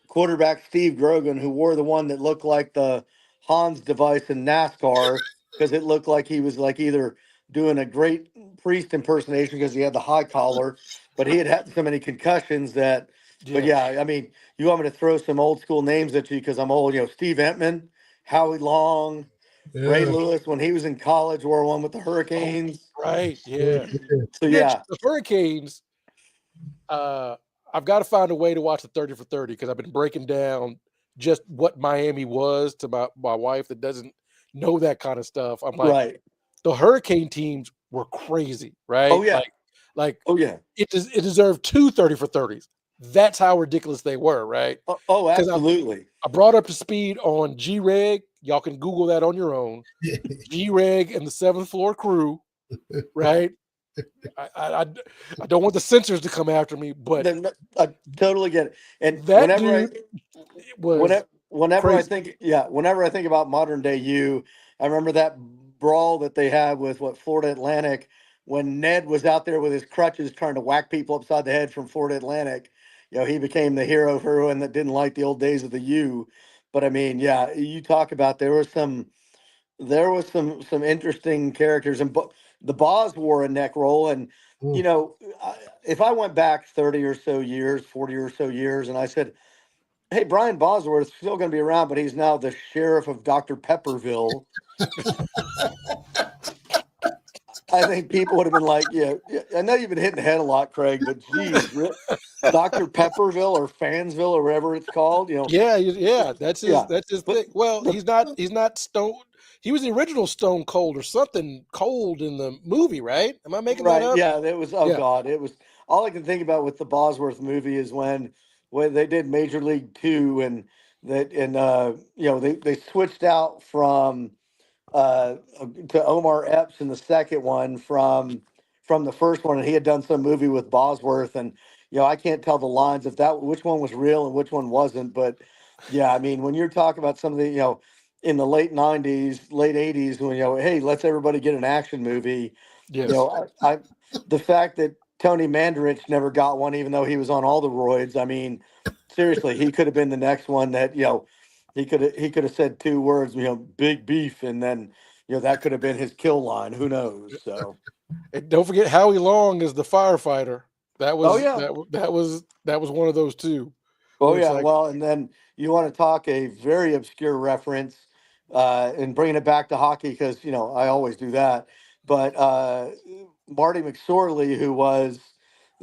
quarterback Steve Grogan, who wore the one that looked like the Hans device in NASCAR, because it looked like he was like either doing a great priest impersonation because he had the high collar, but he had had so many concussions that. But Yeah. yeah, I mean, you want me to throw some old school names at you because I'm old? Steve Entman, Howie Long, Ray yeah, Lewis when he was in college wore one with the Oh, Hurricanes. right. yeah, Yeah. So Which yeah, the Hurricanes, I've got to find a way to watch the 30 for 30 because I've been breaking down just what Miami was to my wife that doesn't know that kind of stuff. I'm like, right. the Hurricane teams were crazy, Oh right? yeah, Like oh yeah, it deserved two 30 for 30s. That's how ridiculous they were, right? oh Because absolutely. I brought up to speed on G Reg. Y'all can Google that on your own. G Reg and the seventh floor crew, right? I don't want the censors to come after me, but Then I totally get it. And that dude was whenever I crazy. think, yeah, whenever I think about modern day I remember that brawl that they had with Florida Atlantic, when Ned was out there with his crutches trying to whack people upside the head from Florida Atlantic. He became the hero for everyone that didn't like the old days of the U. But I mean, yeah, you talk about there was some interesting characters, and the Boz wore a neck roll, and you mm, know, if I went back 30 or so years, 40 or so years, and I said, "Hey, Brian Bosworth's still going to be around, but he's now the sheriff of Dr. Pepperville," I think people would have been like, "Yeah, yeah, I know you've been hitting the head a lot, Craig, but geez, Dr. Pepperville or Fansville or whatever it's called, Yeah, yeah." that's his But thing. Well, the he's not Stone. He was the original Stone Cold or something cold in the movie, right? Am I making that Right. up? Yeah. It was. Oh Yeah, God. It was. All I can think about with the Bosworth movie is when they did Major League Two, and they switched out to Omar Epps in the second one from the first one, and he had done some movie with Bosworth, and I can't tell the lines of that which one was real and which one wasn't, but yeah, I mean when you're talking about some of the in the late '90s, late '80s, when hey, let's everybody get an action movie. yes. I the fact that Tony Mandarich never got one, even though he was on all the roids. I mean, seriously, he could have been the next one that he could have said 2 words, big beef, and then that could have been his kill line. Who knows? So, And don't forget Howie Long is the firefighter. That oh was yeah, that was one of those two, oh where it's yeah. like, Well, and then you want to talk a very obscure reference, and bringing it back to hockey because I always do that. But Marty McSorley, who was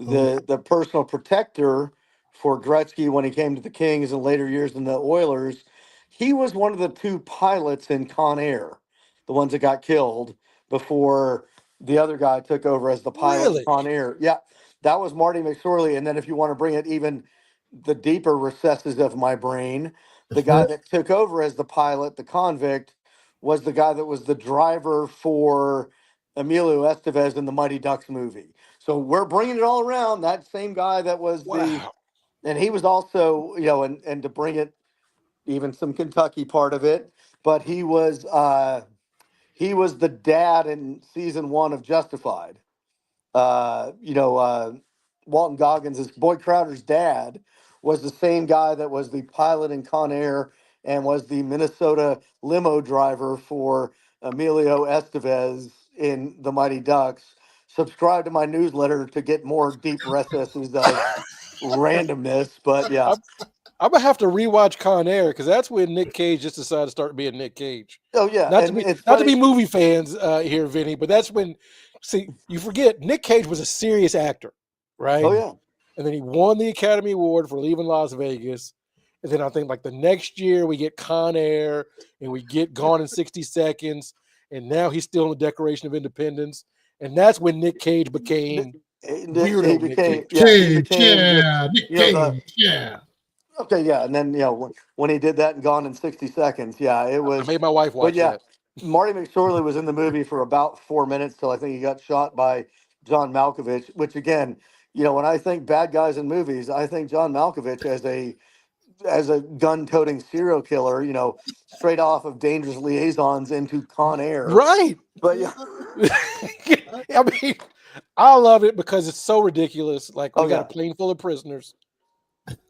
oh, the personal protector for Gretzky when he came to the Kings in later years in the Oilers, he was one of the 2 pilots in Con Air, the ones that got killed before the other guy took over as the pilot in really? Con Air. Yeah, that was Marty McSorley. And then if you want to bring it even the deeper recesses of my brain, the guy that took over as the pilot, the convict, was the guy that was the driver for Emilio Estevez in the Mighty Ducks movie. So we're bringing it all around. That same guy that was Wow. and he was also, and to bring it even some Kentucky part of it, but he was the dad in season 1 of Justified. Walton Goggins, Boyd Crowder's dad, was the same guy that was the pilot in Con Air and was the Minnesota limo driver for Emilio Estevez in The Mighty Ducks. Subscribe to my newsletter to get more deep recesses of randomness. But yeah. I'm gonna have to rewatch Con Air because that's when Nick Cage just decided to start being Nick Cage. Oh yeah, Not and it's to be funny. movie fans here, Vinny, but that's when. See, you forget Nick Cage was a serious actor, right? Oh yeah. And then he won the Academy Award for Leaving Las Vegas. And then I think like the next year we get Con Air and we get Gone in 60 Seconds. And now he's still in the Declaration of Independence. And that's when Nick Cage became weirdo. He became, Cage, yeah, Nick Cage, yeah. Okay, yeah, and then when he did that and Gone in 60 Seconds, yeah, it was. I made my wife watch that. Marty McSorley was in the movie for about 4 minutes till I think he got shot by John Malkovich. Which again, when I think bad guys in movies, I think John Malkovich as a gun-toting serial killer, straight off of Dangerous Liaisons into Con Air. Right. But yeah. I mean, I love it because it's so ridiculous. Like we got a plane full of prisoners.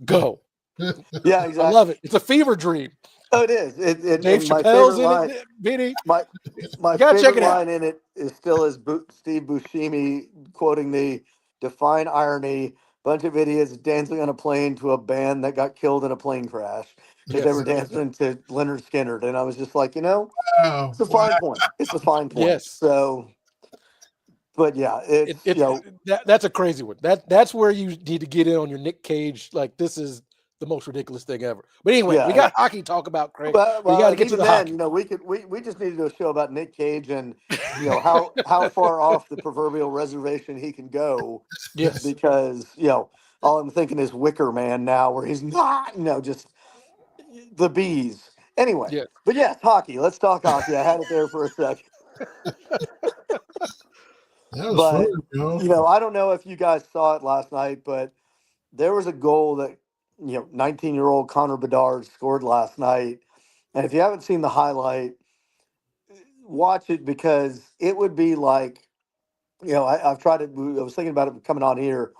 Go. Yeah, exactly. I love it. It's a fever dream. Oh, it is. Dave Chappelle's in it, Vinny. My favorite line in it is still Steve Buscemi quoting the "Define irony." Bunch of idiots dancing on a plane to a band that got killed in a plane crash because they were dancing to Leonard Skinner, and I was just like, it's a fine point. It's a fine point. Yes. So, but yeah, that's a crazy one. That's where you need to get in on your Nick Cage. Like this is the most ridiculous thing ever. But anyway, we got hockey to talk about, Craig. Well, we got to get to the hockey. We just need to do a show about Nick Cage and how far off the proverbial reservation he can go. Yes, because all I'm thinking is Wicker Man now, where he's not just the bees. Anyway, But yes, hockey. Let's talk hockey. I had it there for a second. That was fun, I don't know if you guys saw it last night, but there was a goal that 19-year-old Connor Bedard scored last night. And if you haven't seen the highlight, watch it because it would be like, I've tried it. I was thinking about it coming on here.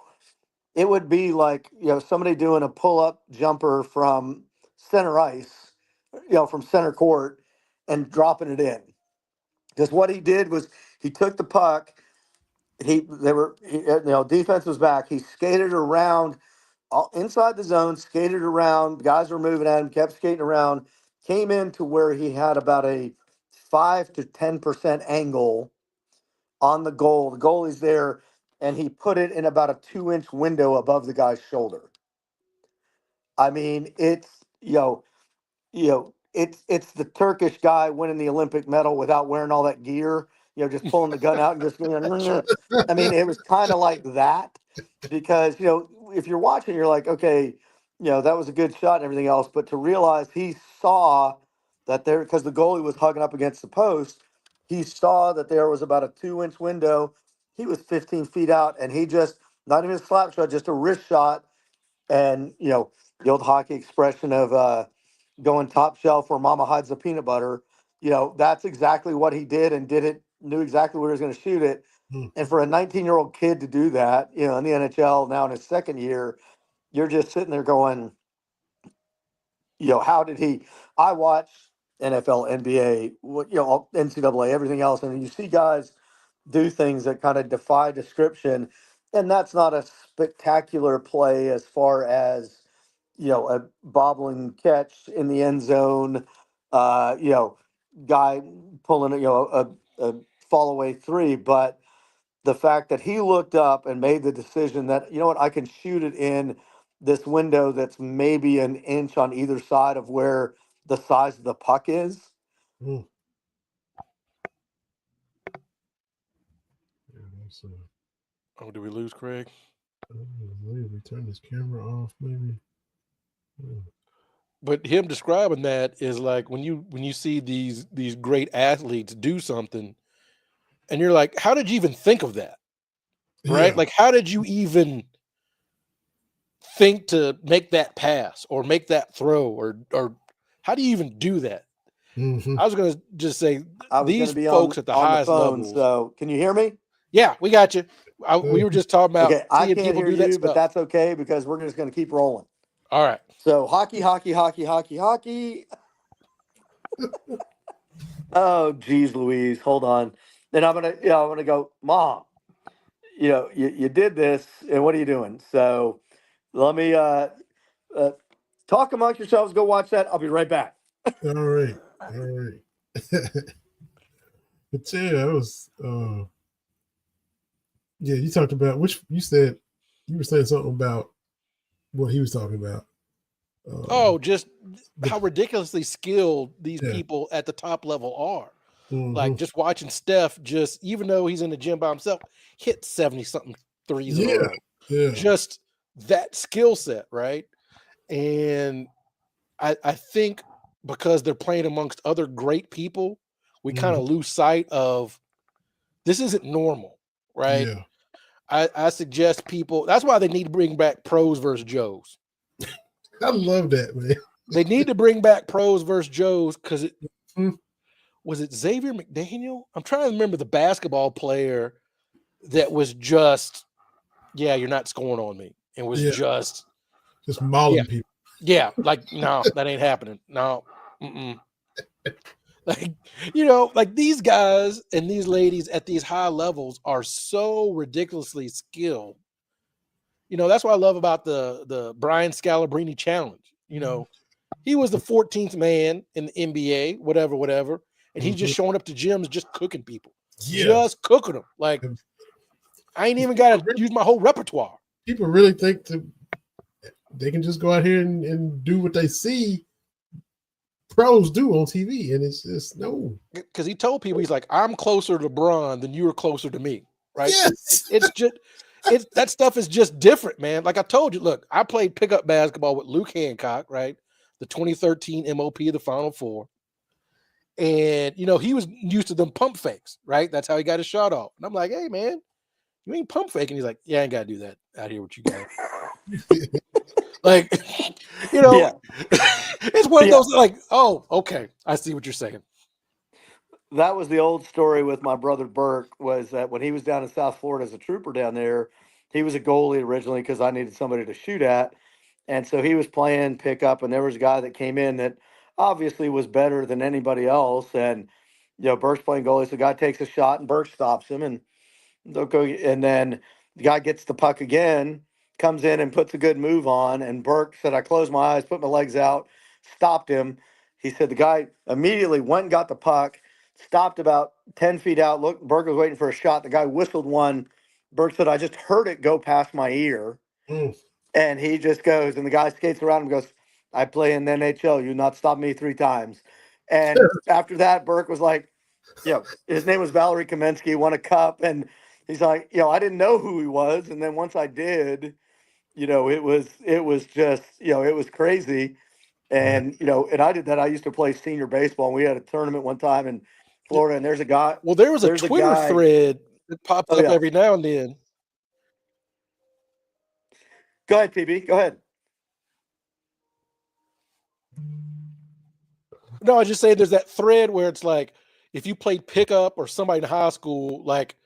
It would be like, somebody doing a pull-up jumper from center ice, from center court and dropping it in. Because what he did was he took the puck. Defense was back. He skated around inside the zone, skated around. Guys were moving at him, kept skating around, came into where he had about a 5 to 10% angle on the goal. The goalie's there, and he put it in about a 2-inch window above the guy's shoulder. I mean, it's it's the Turkish guy winning the Olympic medal without wearing all that gear. Just pulling the gun out and just going. I mean, it was kind of like that because if you're watching, you're like, okay, that was a good shot and everything else, but to realize he saw that there, because the goalie was hugging up against the post, he saw that there was about a 2-inch window. He was 15 feet out, and he just not even a slap shot, just a wrist shot, and the old hockey expression of going top shelf where mama hides the peanut butter. That's exactly what he did and knew exactly where he was going to shoot it. And for a 19-year-old kid to do that, in the NHL now in his second year, you're just sitting there going, how did he? I watch NFL, NBA, NCAA, everything else, and you see guys do things that kind of defy description, and that's not a spectacular play as far as a bobbling catch in the end zone, guy pulling a fall away three, but the fact that he looked up and made the decision that, I can shoot it in this window that's maybe an inch on either side of where the size of the puck is. Oh, do we lose Craig? We turn this camera off, maybe. But him describing that is like when you see these great athletes do something, and you're like, how did you even think of that? Right? Yeah. Like, how did you even think to make that pass or make that throw or how do you even do that? Mhm. I was going to just say I was going these to be folks at the on the highest phone. levels. So can you hear me? Yeah, we got you. We were just talking about Okay, I seeing can't people hear do that you, but stuff. that's okay because we're just going to keep rolling. All right. So hockey. Oh, geez, Louise, hold on. Then I'm gonna go, Mom. You did this, and what are you doing? So let me talk amongst yourselves. Go watch that. I'll be right back. All right. But yeah, that was yeah, you talked about you were saying something about what he was talking about. Just how ridiculously skilled these Yeah. people at the top level are. Like Mhm. just watching Steph, just even though he's in the gym by himself, hit 70 something threes in a Yeah. row. Yeah. Just that skill set, right? And I think because they're playing amongst other great people, we kind Mhm. of lose sight of this isn't normal, right? Yeah. I suggest people that's why they need to bring back pros versus Joes. I love that, man. They need to bring back pros versus Joes because it Mhm. was it Xavier McDaniel? I'm trying to remember the basketball player that was just, yeah, you're not scoring on me. It was Yeah. just, Just yeah, mauling people. yeah, like no, that ain't happening. No, like like these guys and these ladies at these high levels are so ridiculously skilled. That's what I love about the Brian Scalabrine challenge. He was the 14th man in the NBA, whatever, and he's Mhm. just showing up to gyms, just cooking people, Yeah. just cooking them. Like I ain't even got to use my whole repertoire. People really think they can just go out here and do what they see pros do on TV, and it's just no. Because he told people, he's like, I'm closer to LeBron than you are closer to me, right? Yes. It's just, that stuff is just different, man. Like I told you, look, I played pickup basketball with Luke Hancock, right? The 2013 MOP of the Final Four. And, he was used to them pump fakes, right? That's how he got his shot off. And I'm like, hey, man, you ain't pump faking. He's like, yeah, I ain't got to do that out here with you guys. Like, Yeah. it's one of those like, oh, okay, I see what you're saying. That was the old story with my brother Burke, was that when he was down in South Florida as a trooper down there, he was a goalie originally because I needed somebody to shoot at. And so he was playing pickup, and there was a guy that came in that obviously was better than anybody else. And, Burke's playing goalie. So the guy takes a shot, and Burke stops him. And they'll go, and then the guy gets the puck again, comes in and puts a good move on. And Burke said, I closed my eyes, put my legs out, stopped him. He said the guy immediately went and got the puck, stopped about 10 feet out. Look, Burke was waiting for a shot. The guy whistled one. Burke said, I just heard it go past my ear. Mm. And he just goes, and the guy skates around and goes, I play in the NHL. You not stop me 3 times. And after that, Burke was like, his name was Valerie Kamensky, won a cup. And he's like, I didn't know who he was. And then once I did, it was just, it was crazy. And, and I did that. I used to play senior baseball, and we had a tournament one time in Florida, and there's a guy. Well, there was a There's a Twitter guy. thread that pops Oh, up yeah. every now and then. Go ahead, TB. Go ahead. No, I just say there's that thread where it's like if you played pickup or somebody in high school, like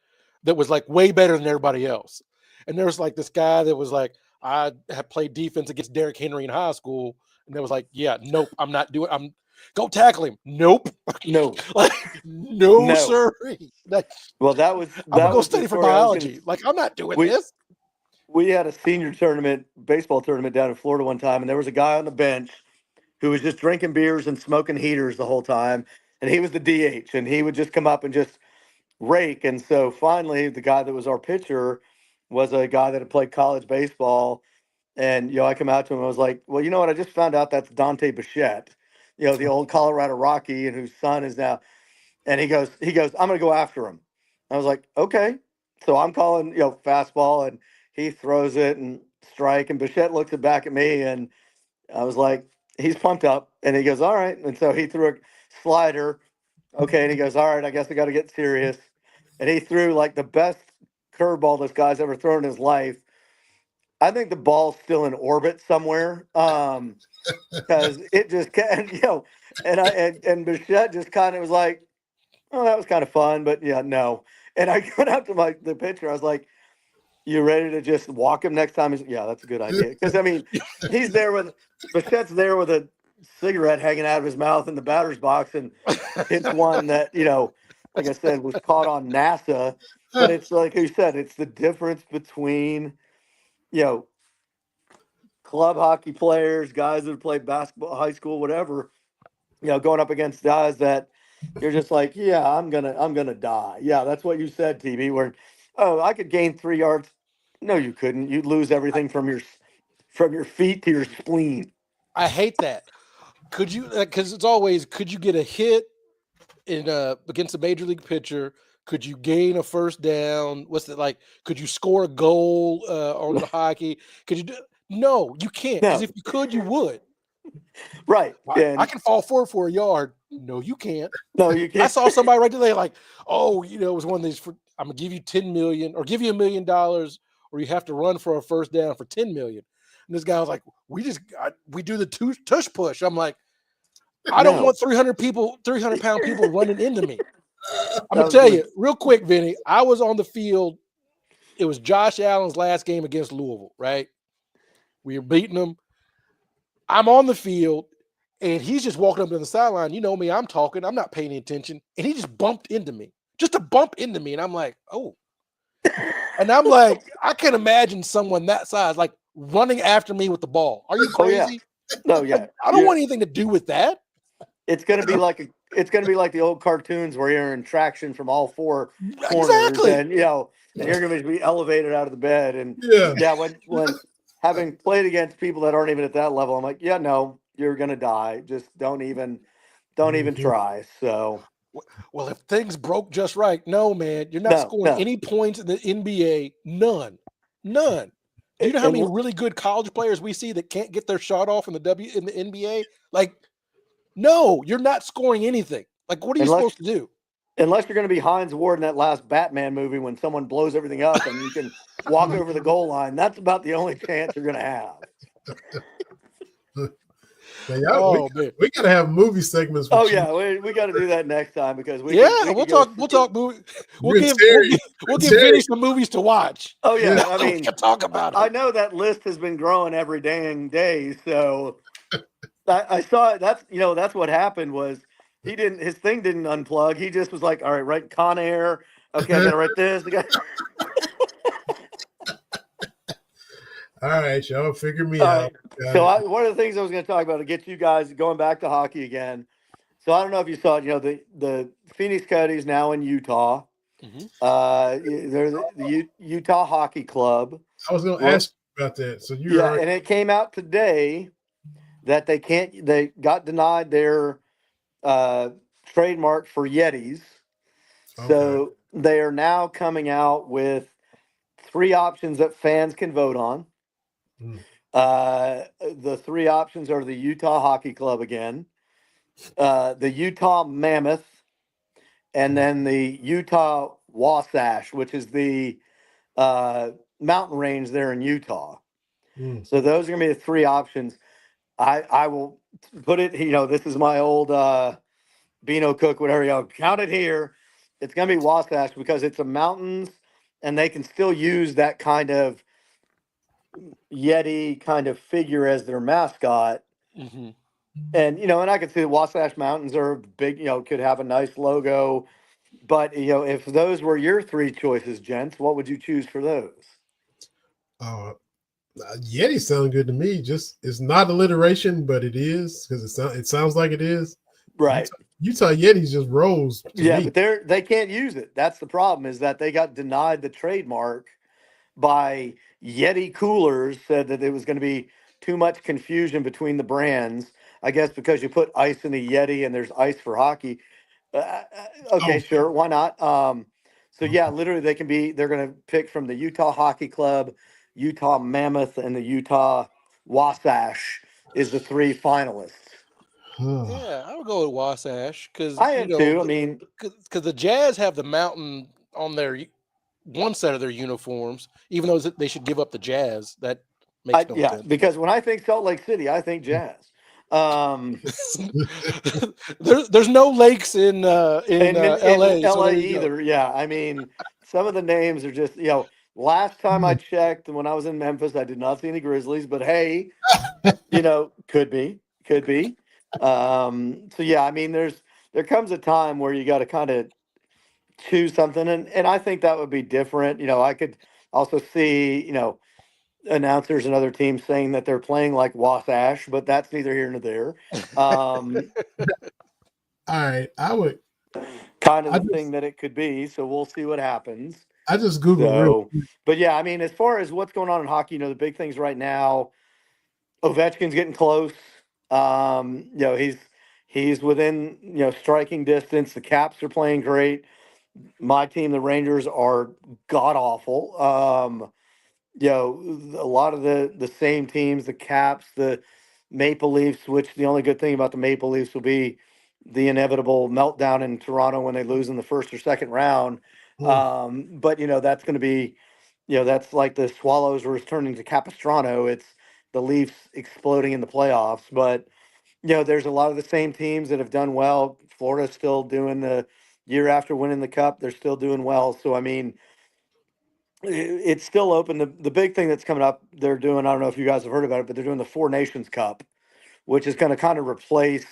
that was like way better than everybody else. And there was like this guy that was like, I had played defense against Derrick Henry in high school, and they was like, yeah, nope, I'm not doing. I'm go tackle him. Nope, No, like no, no. sir. Like, Well, that was I'm gonna that go was the study for story I was going to. biology. Like I'm not doing We this. we had a senior tournament, baseball tournament down in Florida one time, and there was a guy on the bench who was just drinking beers and smoking heaters the whole time. And he was the DH, and he would just come up and just rake. And so finally, the guy that was our pitcher was a guy that had played college baseball. And, I come out to him, I was like, well, you know what? I just found out that's Dante Bichette, the old Colorado Rocky, and whose son is now. And he goes, I'm going to go after him. I was like, okay. So I'm calling, fastball, and he throws it and strike. And Bichette looks it back at me, and I was like, he's pumped up. And he goes, all right. And so he threw a slider. Okay. And he goes, all right, I guess I got to get serious. And he threw like the best curveball this guy's ever thrown in his life. I think the ball's still in orbit somewhere. because it just and and Bichette just kind of was like, oh, that was kind of fun, but yeah, no. And I went up to the pitcher. I was like, you ready to just walk him next time? He's, yeah, that's a good idea. Because I mean, he's there with Bichette's there with a cigarette hanging out of his mouth in the batter's box, and hits one that like I said, was caught on NASA. But it's like you said, it's the difference between club hockey players, guys that play basketball, high school, whatever. Going up against guys that you're just like, yeah, I'm gonna die. Yeah, that's what you said, TB. Where, oh, I could gain 3 yards. No, you couldn't. You'd lose everything from your feet to your spleen. I hate that. Could you? Because it's always, could you get a hit in against a major league pitcher? Could you gain a first down? What's it like? Could you score a goal on the hockey? Could you do? No, you can't. Because if you could, you would. Right. I can fall forward for a yard. No, you can't. No, you can't. I saw somebody right today like, oh, it was one of these. I'm gonna give you $10 million, or give you $1 million, or you have to run for a first down for $10 million. And this guy was like, we do the tush push. I'm like, I don't want 300-pound people running into me. I'm gonna tell you real quick, Vinny. I was on the field. It was Josh Allen's last game against Louisville, right? We were beating them. I'm on the field, and he's just walking up to the sideline. You know me, I'm talking. I'm not paying any attention. And he just bumped into me. Just a bump into me. And I'm like, oh. And I'm like, I can't imagine someone that size, like, running after me with the ball. Are you crazy? No, yeah. I don't want anything to do with that. It's gonna be like the old cartoons where you're in traction from all 4 corners. Exactly. And and you're gonna be elevated out of the bed. And when having played against people that aren't even at that level, I'm like, yeah, no, you're gonna die. Just don't even try. So, well, if things broke just right, no, man, you're not scoring any points in the NBA. None. Do you know how many really good college players we see that can't get their shot off in the NBA? Like, no, you're not scoring anything. Like, what are you supposed to do? Unless you're going to be Hines Ward in that last Batman movie when someone blows everything up and you can walk over the goal line, that's about the only chance you're going to have. We got to have movie segments. Oh yeah, we got to do that next time because we'll talk movie. We'll give Vinny some movies to watch. Oh yeah, I mean, we can talk about it. I know that list has been growing every dang day, so I saw it. That's what happened was. His thing didn't unplug. He just was like, all right, write Con Air. Okay, I gotta write this. All right, y'all figure me out. So one of the things I was going to talk about to get you guys going back to hockey again. So I don't know if you saw it. The Phoenix Coyotes now in Utah. Mm-hmm. They're the Utah Hockey Club. I was going to ask you about that. So and it came out today that they got denied their trademark for Yetis. Okay. So they are now coming out with 3 options that fans can vote on. The 3 options are the Utah Hockey Club again, the Utah Mammoth, and then the Utah Wasatch, which is the mountain range there in Utah. So those are going to be the 3 options. I will put it, this is my old Beano Cook, whatever, count it here. It's going to be Wasatch because it's a mountains and they can still use that kind of Yeti kind of figure as their mascot. Mm-hmm. And, and I could see the Wasatch Mountains are big, could have a nice logo. But, if those were your 3 choices, gents, what would you choose for those? Yeti sound good to me. Just it's not alliteration, but it is because it sounds like it is. Right. Utah Yetis just rolls. Yeah, me. But they can't use it. That's the problem is that they got denied the trademark by Yeti Coolers, said that it was going to be too much confusion between the brands. I guess because you put ice in a Yeti and there's ice for hockey. Sure. Why not? So yeah, literally they're going to pick from the Utah Hockey Club, Utah Mammoth, and the Utah Wasatch is the 3 finalists. Yeah, I would go with Wasatch because I am too. I mean, because the Jazz have the mountain on their one set of their uniforms, even though they should give up the Jazz. That makes no sense. Because when I think Salt Lake City, I think Jazz. Um, there's no lakes in in LA, so LA there you go. either. Yeah, I mean, some of the names are just Last time I checked, when I was in Memphis, I did not see any Grizzlies. But hey, could be. So yeah, I mean, there comes a time where you got to kind of choose something, and I think that would be different. I could also see announcers and other teams saying that they're playing like Wasatch, but that's neither here nor there. Um, All right, kind of I the just thing that it could be. So we'll see what happens. I just Googled real So, quick. but yeah, I mean, as far as what's going on in hockey, the big things right now, Ovechkin's getting close. He's within striking distance. The Caps are playing great. My team, the Rangers, are god awful. A lot of the same teams, the Caps, the Maple Leafs, which the only good thing about the Maple Leafs will be the inevitable meltdown in Toronto when they lose in the first or second round. Hmm. But that's going to be, that's like the Swallows returning to Capistrano. It's the Leafs exploding in the playoffs. But there's a lot of the same teams that have done well. Florida's still doing the year after winning the cup. They're still doing well. So I mean, it's still open. The big thing that's coming up, they're doing, I don't know if you guys have heard about it, but they're doing the Four Nations Cup, which is going to kind of replace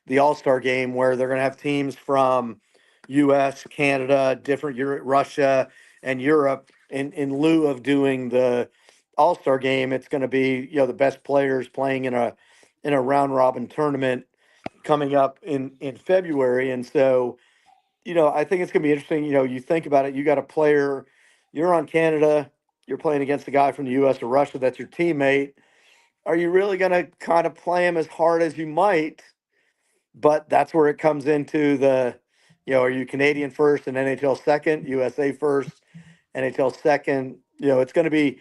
the All-Star game, where they're going to have teams from US, Canada, different Europe, Russia, and Europe. In lieu of doing the All-Star game, it's going to be, the best players playing in a round robin tournament coming up in February. And so, I think it's going to be interesting. You think about it, you got a player, you're on Canada, you're playing against a guy from the US or Russia that's your teammate. Are you really going to kind of play him as hard as you might? But that's where it comes into are you Canadian first and NHL second, USA first, NHL second? It's going to be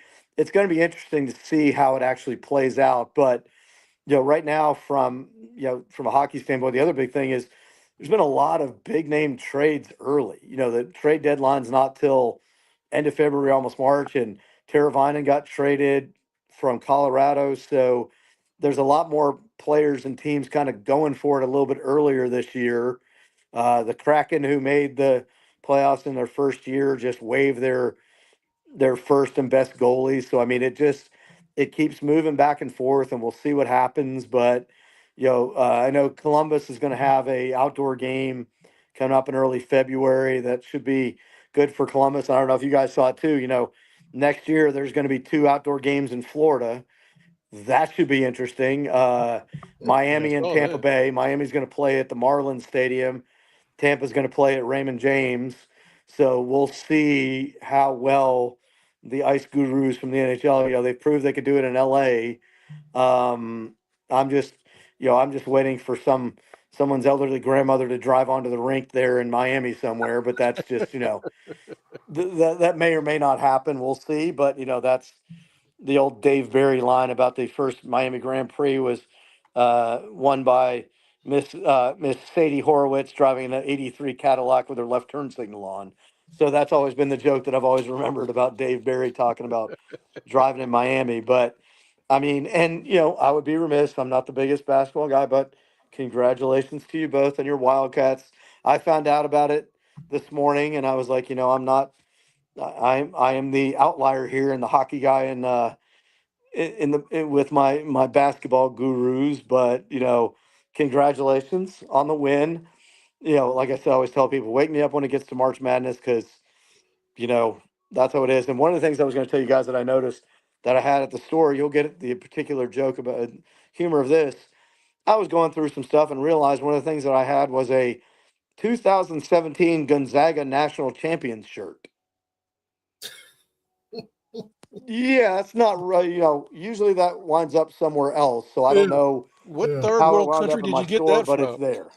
interesting to see how it actually plays out. But right now, from a hockey standpoint, the other big thing is there's been a lot of big name trades early. The trade deadline's not till end of February, almost March, and Teravainen got traded from Colorado. So there's a lot more players and teams kind of going for it a little bit earlier this year. The Kraken, who made the playoffs in their first year, just waived their first and best goalies. So I mean, it keeps moving back and forth, and we'll see what happens. But I know Columbus is going to have a outdoor game coming up in early February that should be good for Columbus. I don't know if you guys saw it too. Next year there's going to be 2 outdoor games in Florida. That should be interesting. Yeah, I Miami and saw Tampa that. Bay. Miami's going to play at the Marlins Stadium. Tampa's going to play at Raymond James. So we'll see how well the Ice Gurus from the NHL, they've proved they could do it in LA. Um, I'm just, I'm just waiting for someone's elderly grandmother to drive onto the rink there in Miami somewhere. But that's just, that may or may not happen. We'll see. But that's the old Dave Barry line about the first Miami Grand Prix was won by Miss Sadie Horowitz driving an '83 Cadillac with her left turn signal on. So that's always been the joke that I've always remembered about Dave Barry talking about driving in Miami. But I mean, and I would be remiss. I'm not the biggest basketball guy, but congratulations to you both and your Wildcats. I found out about it this morning, and I was like, I'm not. I am the outlier here and the hockey guy with my basketball gurus. But congratulations on the win. Like I said, I always tell people, wake me up when it gets to March Madness, because you know that's how it is. And one of the things I was going to tell you guys that I noticed that I had at the store, you'll get the particular joke about humor of this. I was going through some stuff and realized one of the things that I had was a 2017 Gonzaga National Champions shirt. Yeah, it's not right. Usually that winds up somewhere else. So I Yeah, don't know What yeah. third how it world wound country up in did my you get store, that but it's from? there.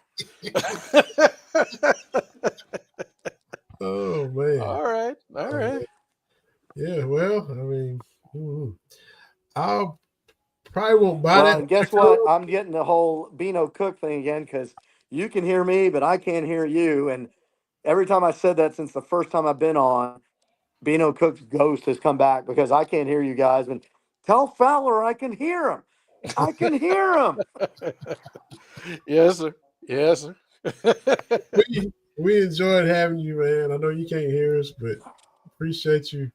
Oh man. All right, all Oh, right. man. Yeah. Well, I mean, I probably won't buy Well, that and guess shirt. what? I'm getting the whole Beano Cook thing again, because you can hear me, but I can't hear you. And every time I said that since the first time I've been on, Beano Cook's ghost has come back because I can't hear you guys. And tell Fowler I can hear him. I can hear him. Yes, sir. Yes, sir. We enjoyed having you, man. I know you can't hear us, but appreciate you.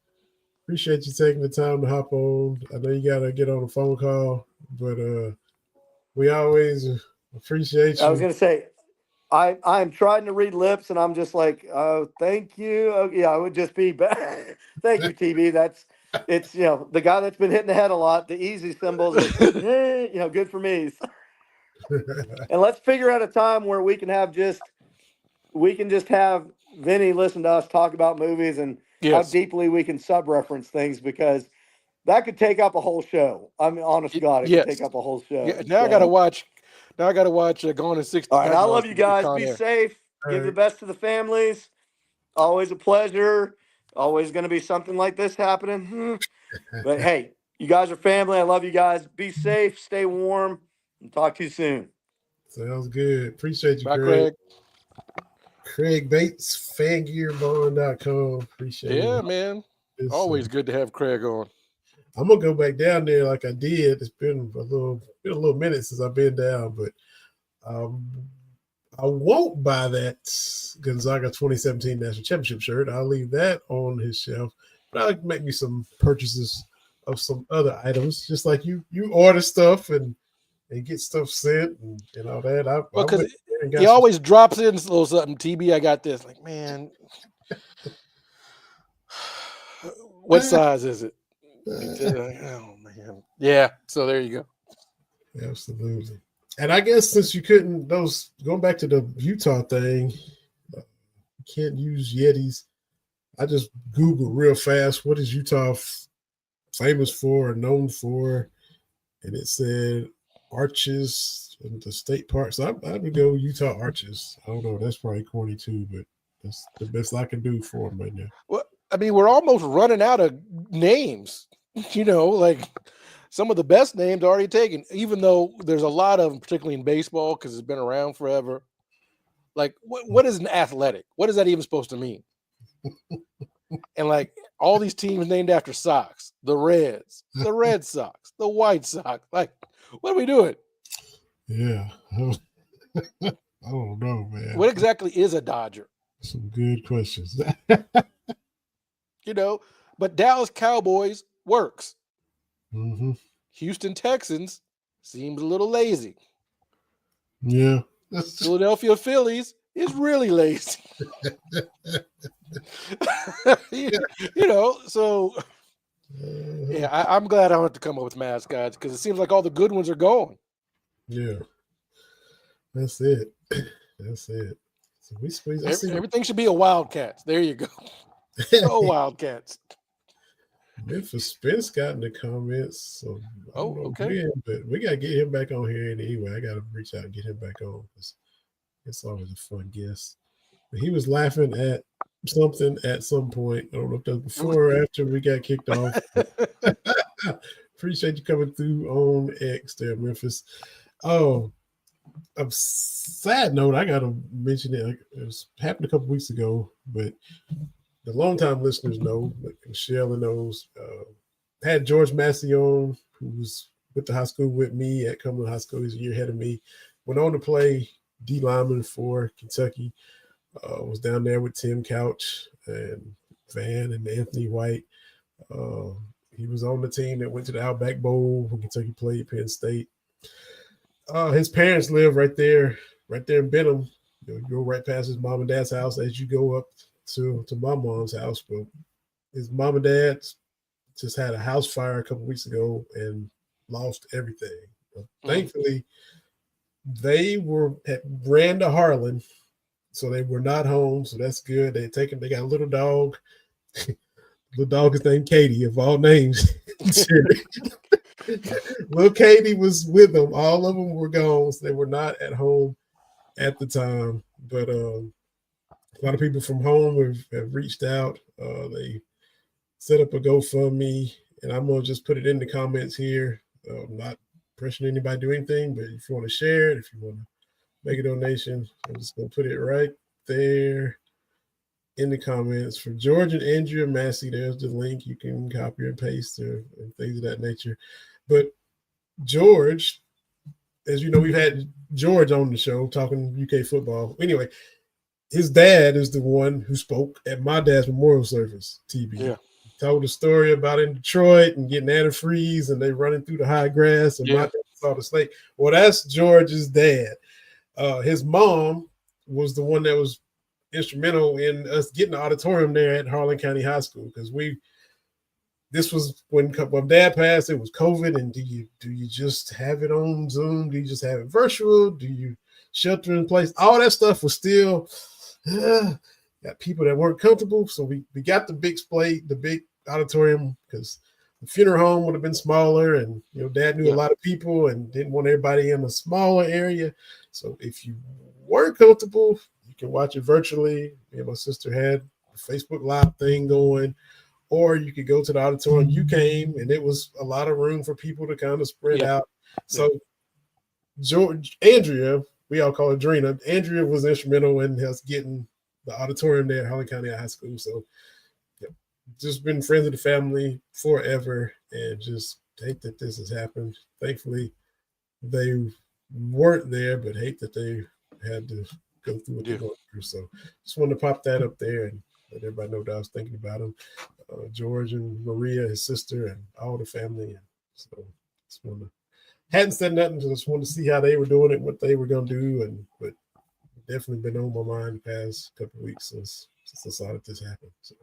Appreciate you taking the time to hop on. I know you gotta get on a phone call, but we always appreciate I was you. going to say, I'm trying to read lips, and I'm just like, oh, thank you. Oh, yeah, it would just be bad. Thank you, TB. It's the guy that's been hitting the head a lot. The easy symbols are good for me. And let's figure out a time where we can just have Vinny listen to us talk about movies and how Yes. deeply we can sub-reference things, because that could take up a whole show. I mean, honest to God, it could take Yes. up a whole show. Yeah. Now I got to So, watch. Now I got to watch Gone in 60. all right, Not I Gone love you with guys. Con Be Air. safe. All Give the right. best to the families. Always a pleasure. Always going to be something like this happening. But hey, you guys are family. I love you guys. Be safe. Stay warm. And talk to you soon. Sounds good. Appreciate you, Bye, Craig. Craig. Craig Bates, fangearbond.com. Appreciate Yeah, it. man. It's, Always good to have Craig on. I'm gonna go back down there like I did. It's been a little minute since I've been down, but um, I won't buy that Gonzaga 2017 National Championship shirt. I'll leave that on his shelf. But I'll make me some purchases of some other items, just like you order stuff and get stuff sent and all that. I Well, went because there and he got some. always drops in a little something. TB, I got this. Like, man, what size is it? Oh man, yeah. So there you go. Absolutely. And I guess since you couldn't, going back to the Utah thing, you can't use Yetis. I just Googled real fast, what is Utah famous for or known for? And it said arches in the state park. So I would go Utah arches. I don't know. That's probably corny too, but that's the best I can do for them right now. Well, I mean, we're almost running out of names. Like some of the best names already taken, even though there's a lot of them, particularly in baseball, because it's been around forever. Like, what is an athletic? What is that even supposed to mean? And like all these teams named after socks, the Reds, the Red Sox, the White Sox. Like, what are we doing? Yeah. I don't know, man. What exactly is a Dodger? Some good questions. But Dallas Cowboys works. Mm-hmm. Houston Texans seems a little lazy. Yeah. Philadelphia Phillies is really lazy. So yeah, I'm glad I don't have to come up with mascots because it seems like all the good ones are gone. Yeah. That's it. That's it. So we squeeze. Everything should be a Wildcats. There you go. Oh, Wildcats. Memphis Spence got in the comments. So I don't know okay. when, but we got to get him back on here anyway. I got to reach out and get him back on because it's always a fun guest. But he was laughing at something at some point. I don't know if that was before or after we got kicked off. Appreciate you coming through on X there, Memphis. Oh, a sad note, I got to mention it. It happened a couple weeks ago, but the longtime listeners know, like Michelle knows, had George Massey on, who was with the high school with me at Cumberland High School. He's a year ahead of me. Went on to play D lineman for Kentucky. Was down there with Tim Couch and Van and Anthony White. He was on the team that went to the Outback Bowl when Kentucky played Penn State. His parents live right there in Benham. You go right past his mom and dad's house as you go up to my mom's house. But his mom and dad just had a house fire a couple weeks ago and lost everything. Thankfully, they ran to Harlan, so they were not home. So that's good. They got a little dog. The dog is named Katie, of all names. Little Katie was with them. All of them were gone. So they were not at home at the time. But a lot of people from home have reached out. They set up a GoFundMe, and I'm going to just put it in the comments here. I'm not pressuring anybody to do anything, but if you want to share it, if you want to make a donation, I'm just going to put it right there in the comments. For George and Andrea Massey, there's the link. You can copy and paste and things of that nature. But George, as you know, we've had George on the show talking UK football. Anyway, his dad is the one who spoke at my dad's memorial service, TB. Yeah. He told a story about in Detroit and getting antifreeze and they running through the high grass and my dad saw the snake. Well, that's George's dad. His mom was the one that was instrumental in us getting the auditorium there at Harlan County High School because this was when Dad passed. It was COVID, and do you just have it on Zoom? Do you just have it virtual? Do you shelter in place? All that stuff was still got people that weren't comfortable. So we got the big auditorium because the funeral home would have been smaller, and Dad knew a lot of people and didn't want everybody in a smaller area. So if you weren't comfortable, you can watch it virtually. Me and my sister had a Facebook Live thing going. Or you could go to the auditorium. You came, and it was a lot of room for people to kind of spread out. So Andrea, we all call her Drina. Andrea was instrumental in us getting the auditorium there at Harlan County High School. So just been friends of the family forever, and just hate that this has happened. Thankfully, they weren't there, but hate that they had to go through what they're going through. So just wanted to pop that up there and let everybody know that I was thinking about them. George and Maria, his sister, and all the family. And so hadn't said nothing, just wanted to see how they were doing it, what they were going to do, but definitely been on my mind the past couple of weeks since I saw that this happened. So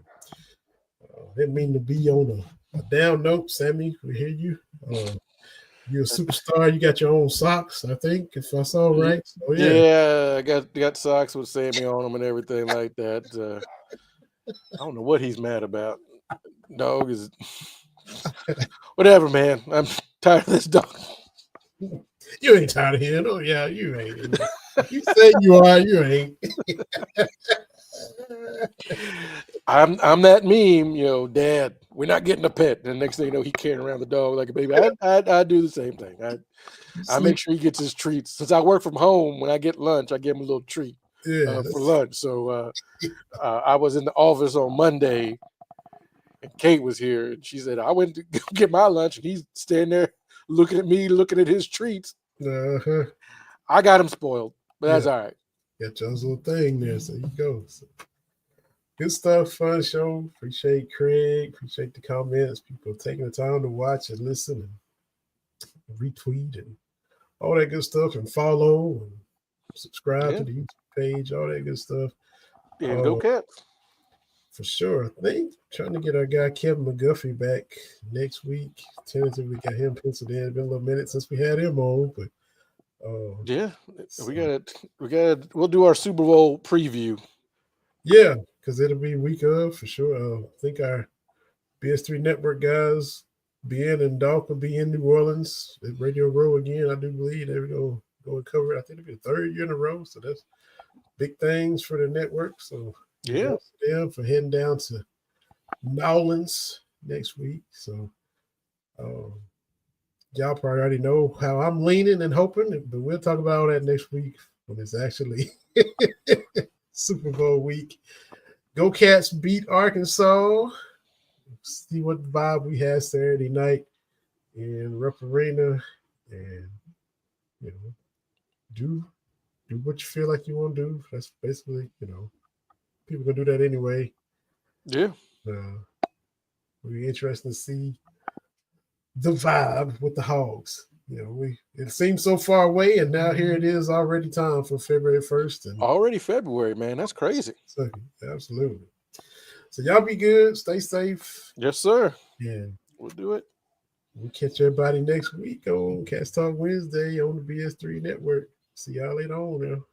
didn't mean to be on a down note, Sammy. We hear you. You're a superstar. You got your own socks, I think, if I saw right. So, I got socks with Sammy on them and everything like that. I don't know what he's mad about. Dog is whatever, man. I'm tired of this dog. You ain't tired of him. Oh yeah, you ain't. You say you are, you ain't. I'm that meme, Dad, we're not getting a pet. And the next thing you know, he carrying around the dog like a baby. I do the same thing. I make sure he gets his treats. Since I work from home, when I get lunch, I give him a little treat for lunch. So I was in the office on Monday, and Kate was here, and she said, I went to go get my lunch, and he's standing there looking at me, looking at his treats. I got him spoiled, but that's all right. Got your little thing there, so you go. So, good stuff, fun show. Appreciate Craig, appreciate the comments, people taking the time to watch and listen and retweet and all that good stuff, and follow and subscribe to the YouTube page, all that good stuff. Yeah, go Cats. For sure. I think trying to get our guy Kevin McGuffey back next week. Tentatively got him penciled in. It's been a little minute since we had him on, but we'll do our Super Bowl preview. Yeah, because it'll be week of for sure. I think our BS3 Network guys, Ben and Doc, will be in New Orleans at Radio Row again. I do believe they're going to cover it. I think it'll be the third year in a row. So that's big things for the network. So them for heading down to Nowlands next week. So y'all probably already know how I'm leaning and hoping, but we'll talk about all that next week when it's actually Super Bowl week. Go Cats beat Arkansas. See what vibe we had Saturday night in Rupp Arena, and do what you feel like you want to do. That's basically, people gonna do that anyway. Yeah. It'll be interesting to see the vibe with the Hogs. It seems so far away, and now here it is already time for February 1st. And already February, man. That's crazy. Absolutely. So y'all be good. Stay safe. Yes, sir. Yeah. We'll do it. We'll catch everybody next week on Cats Talk Wednesday on the BS3 Network. See y'all later on now.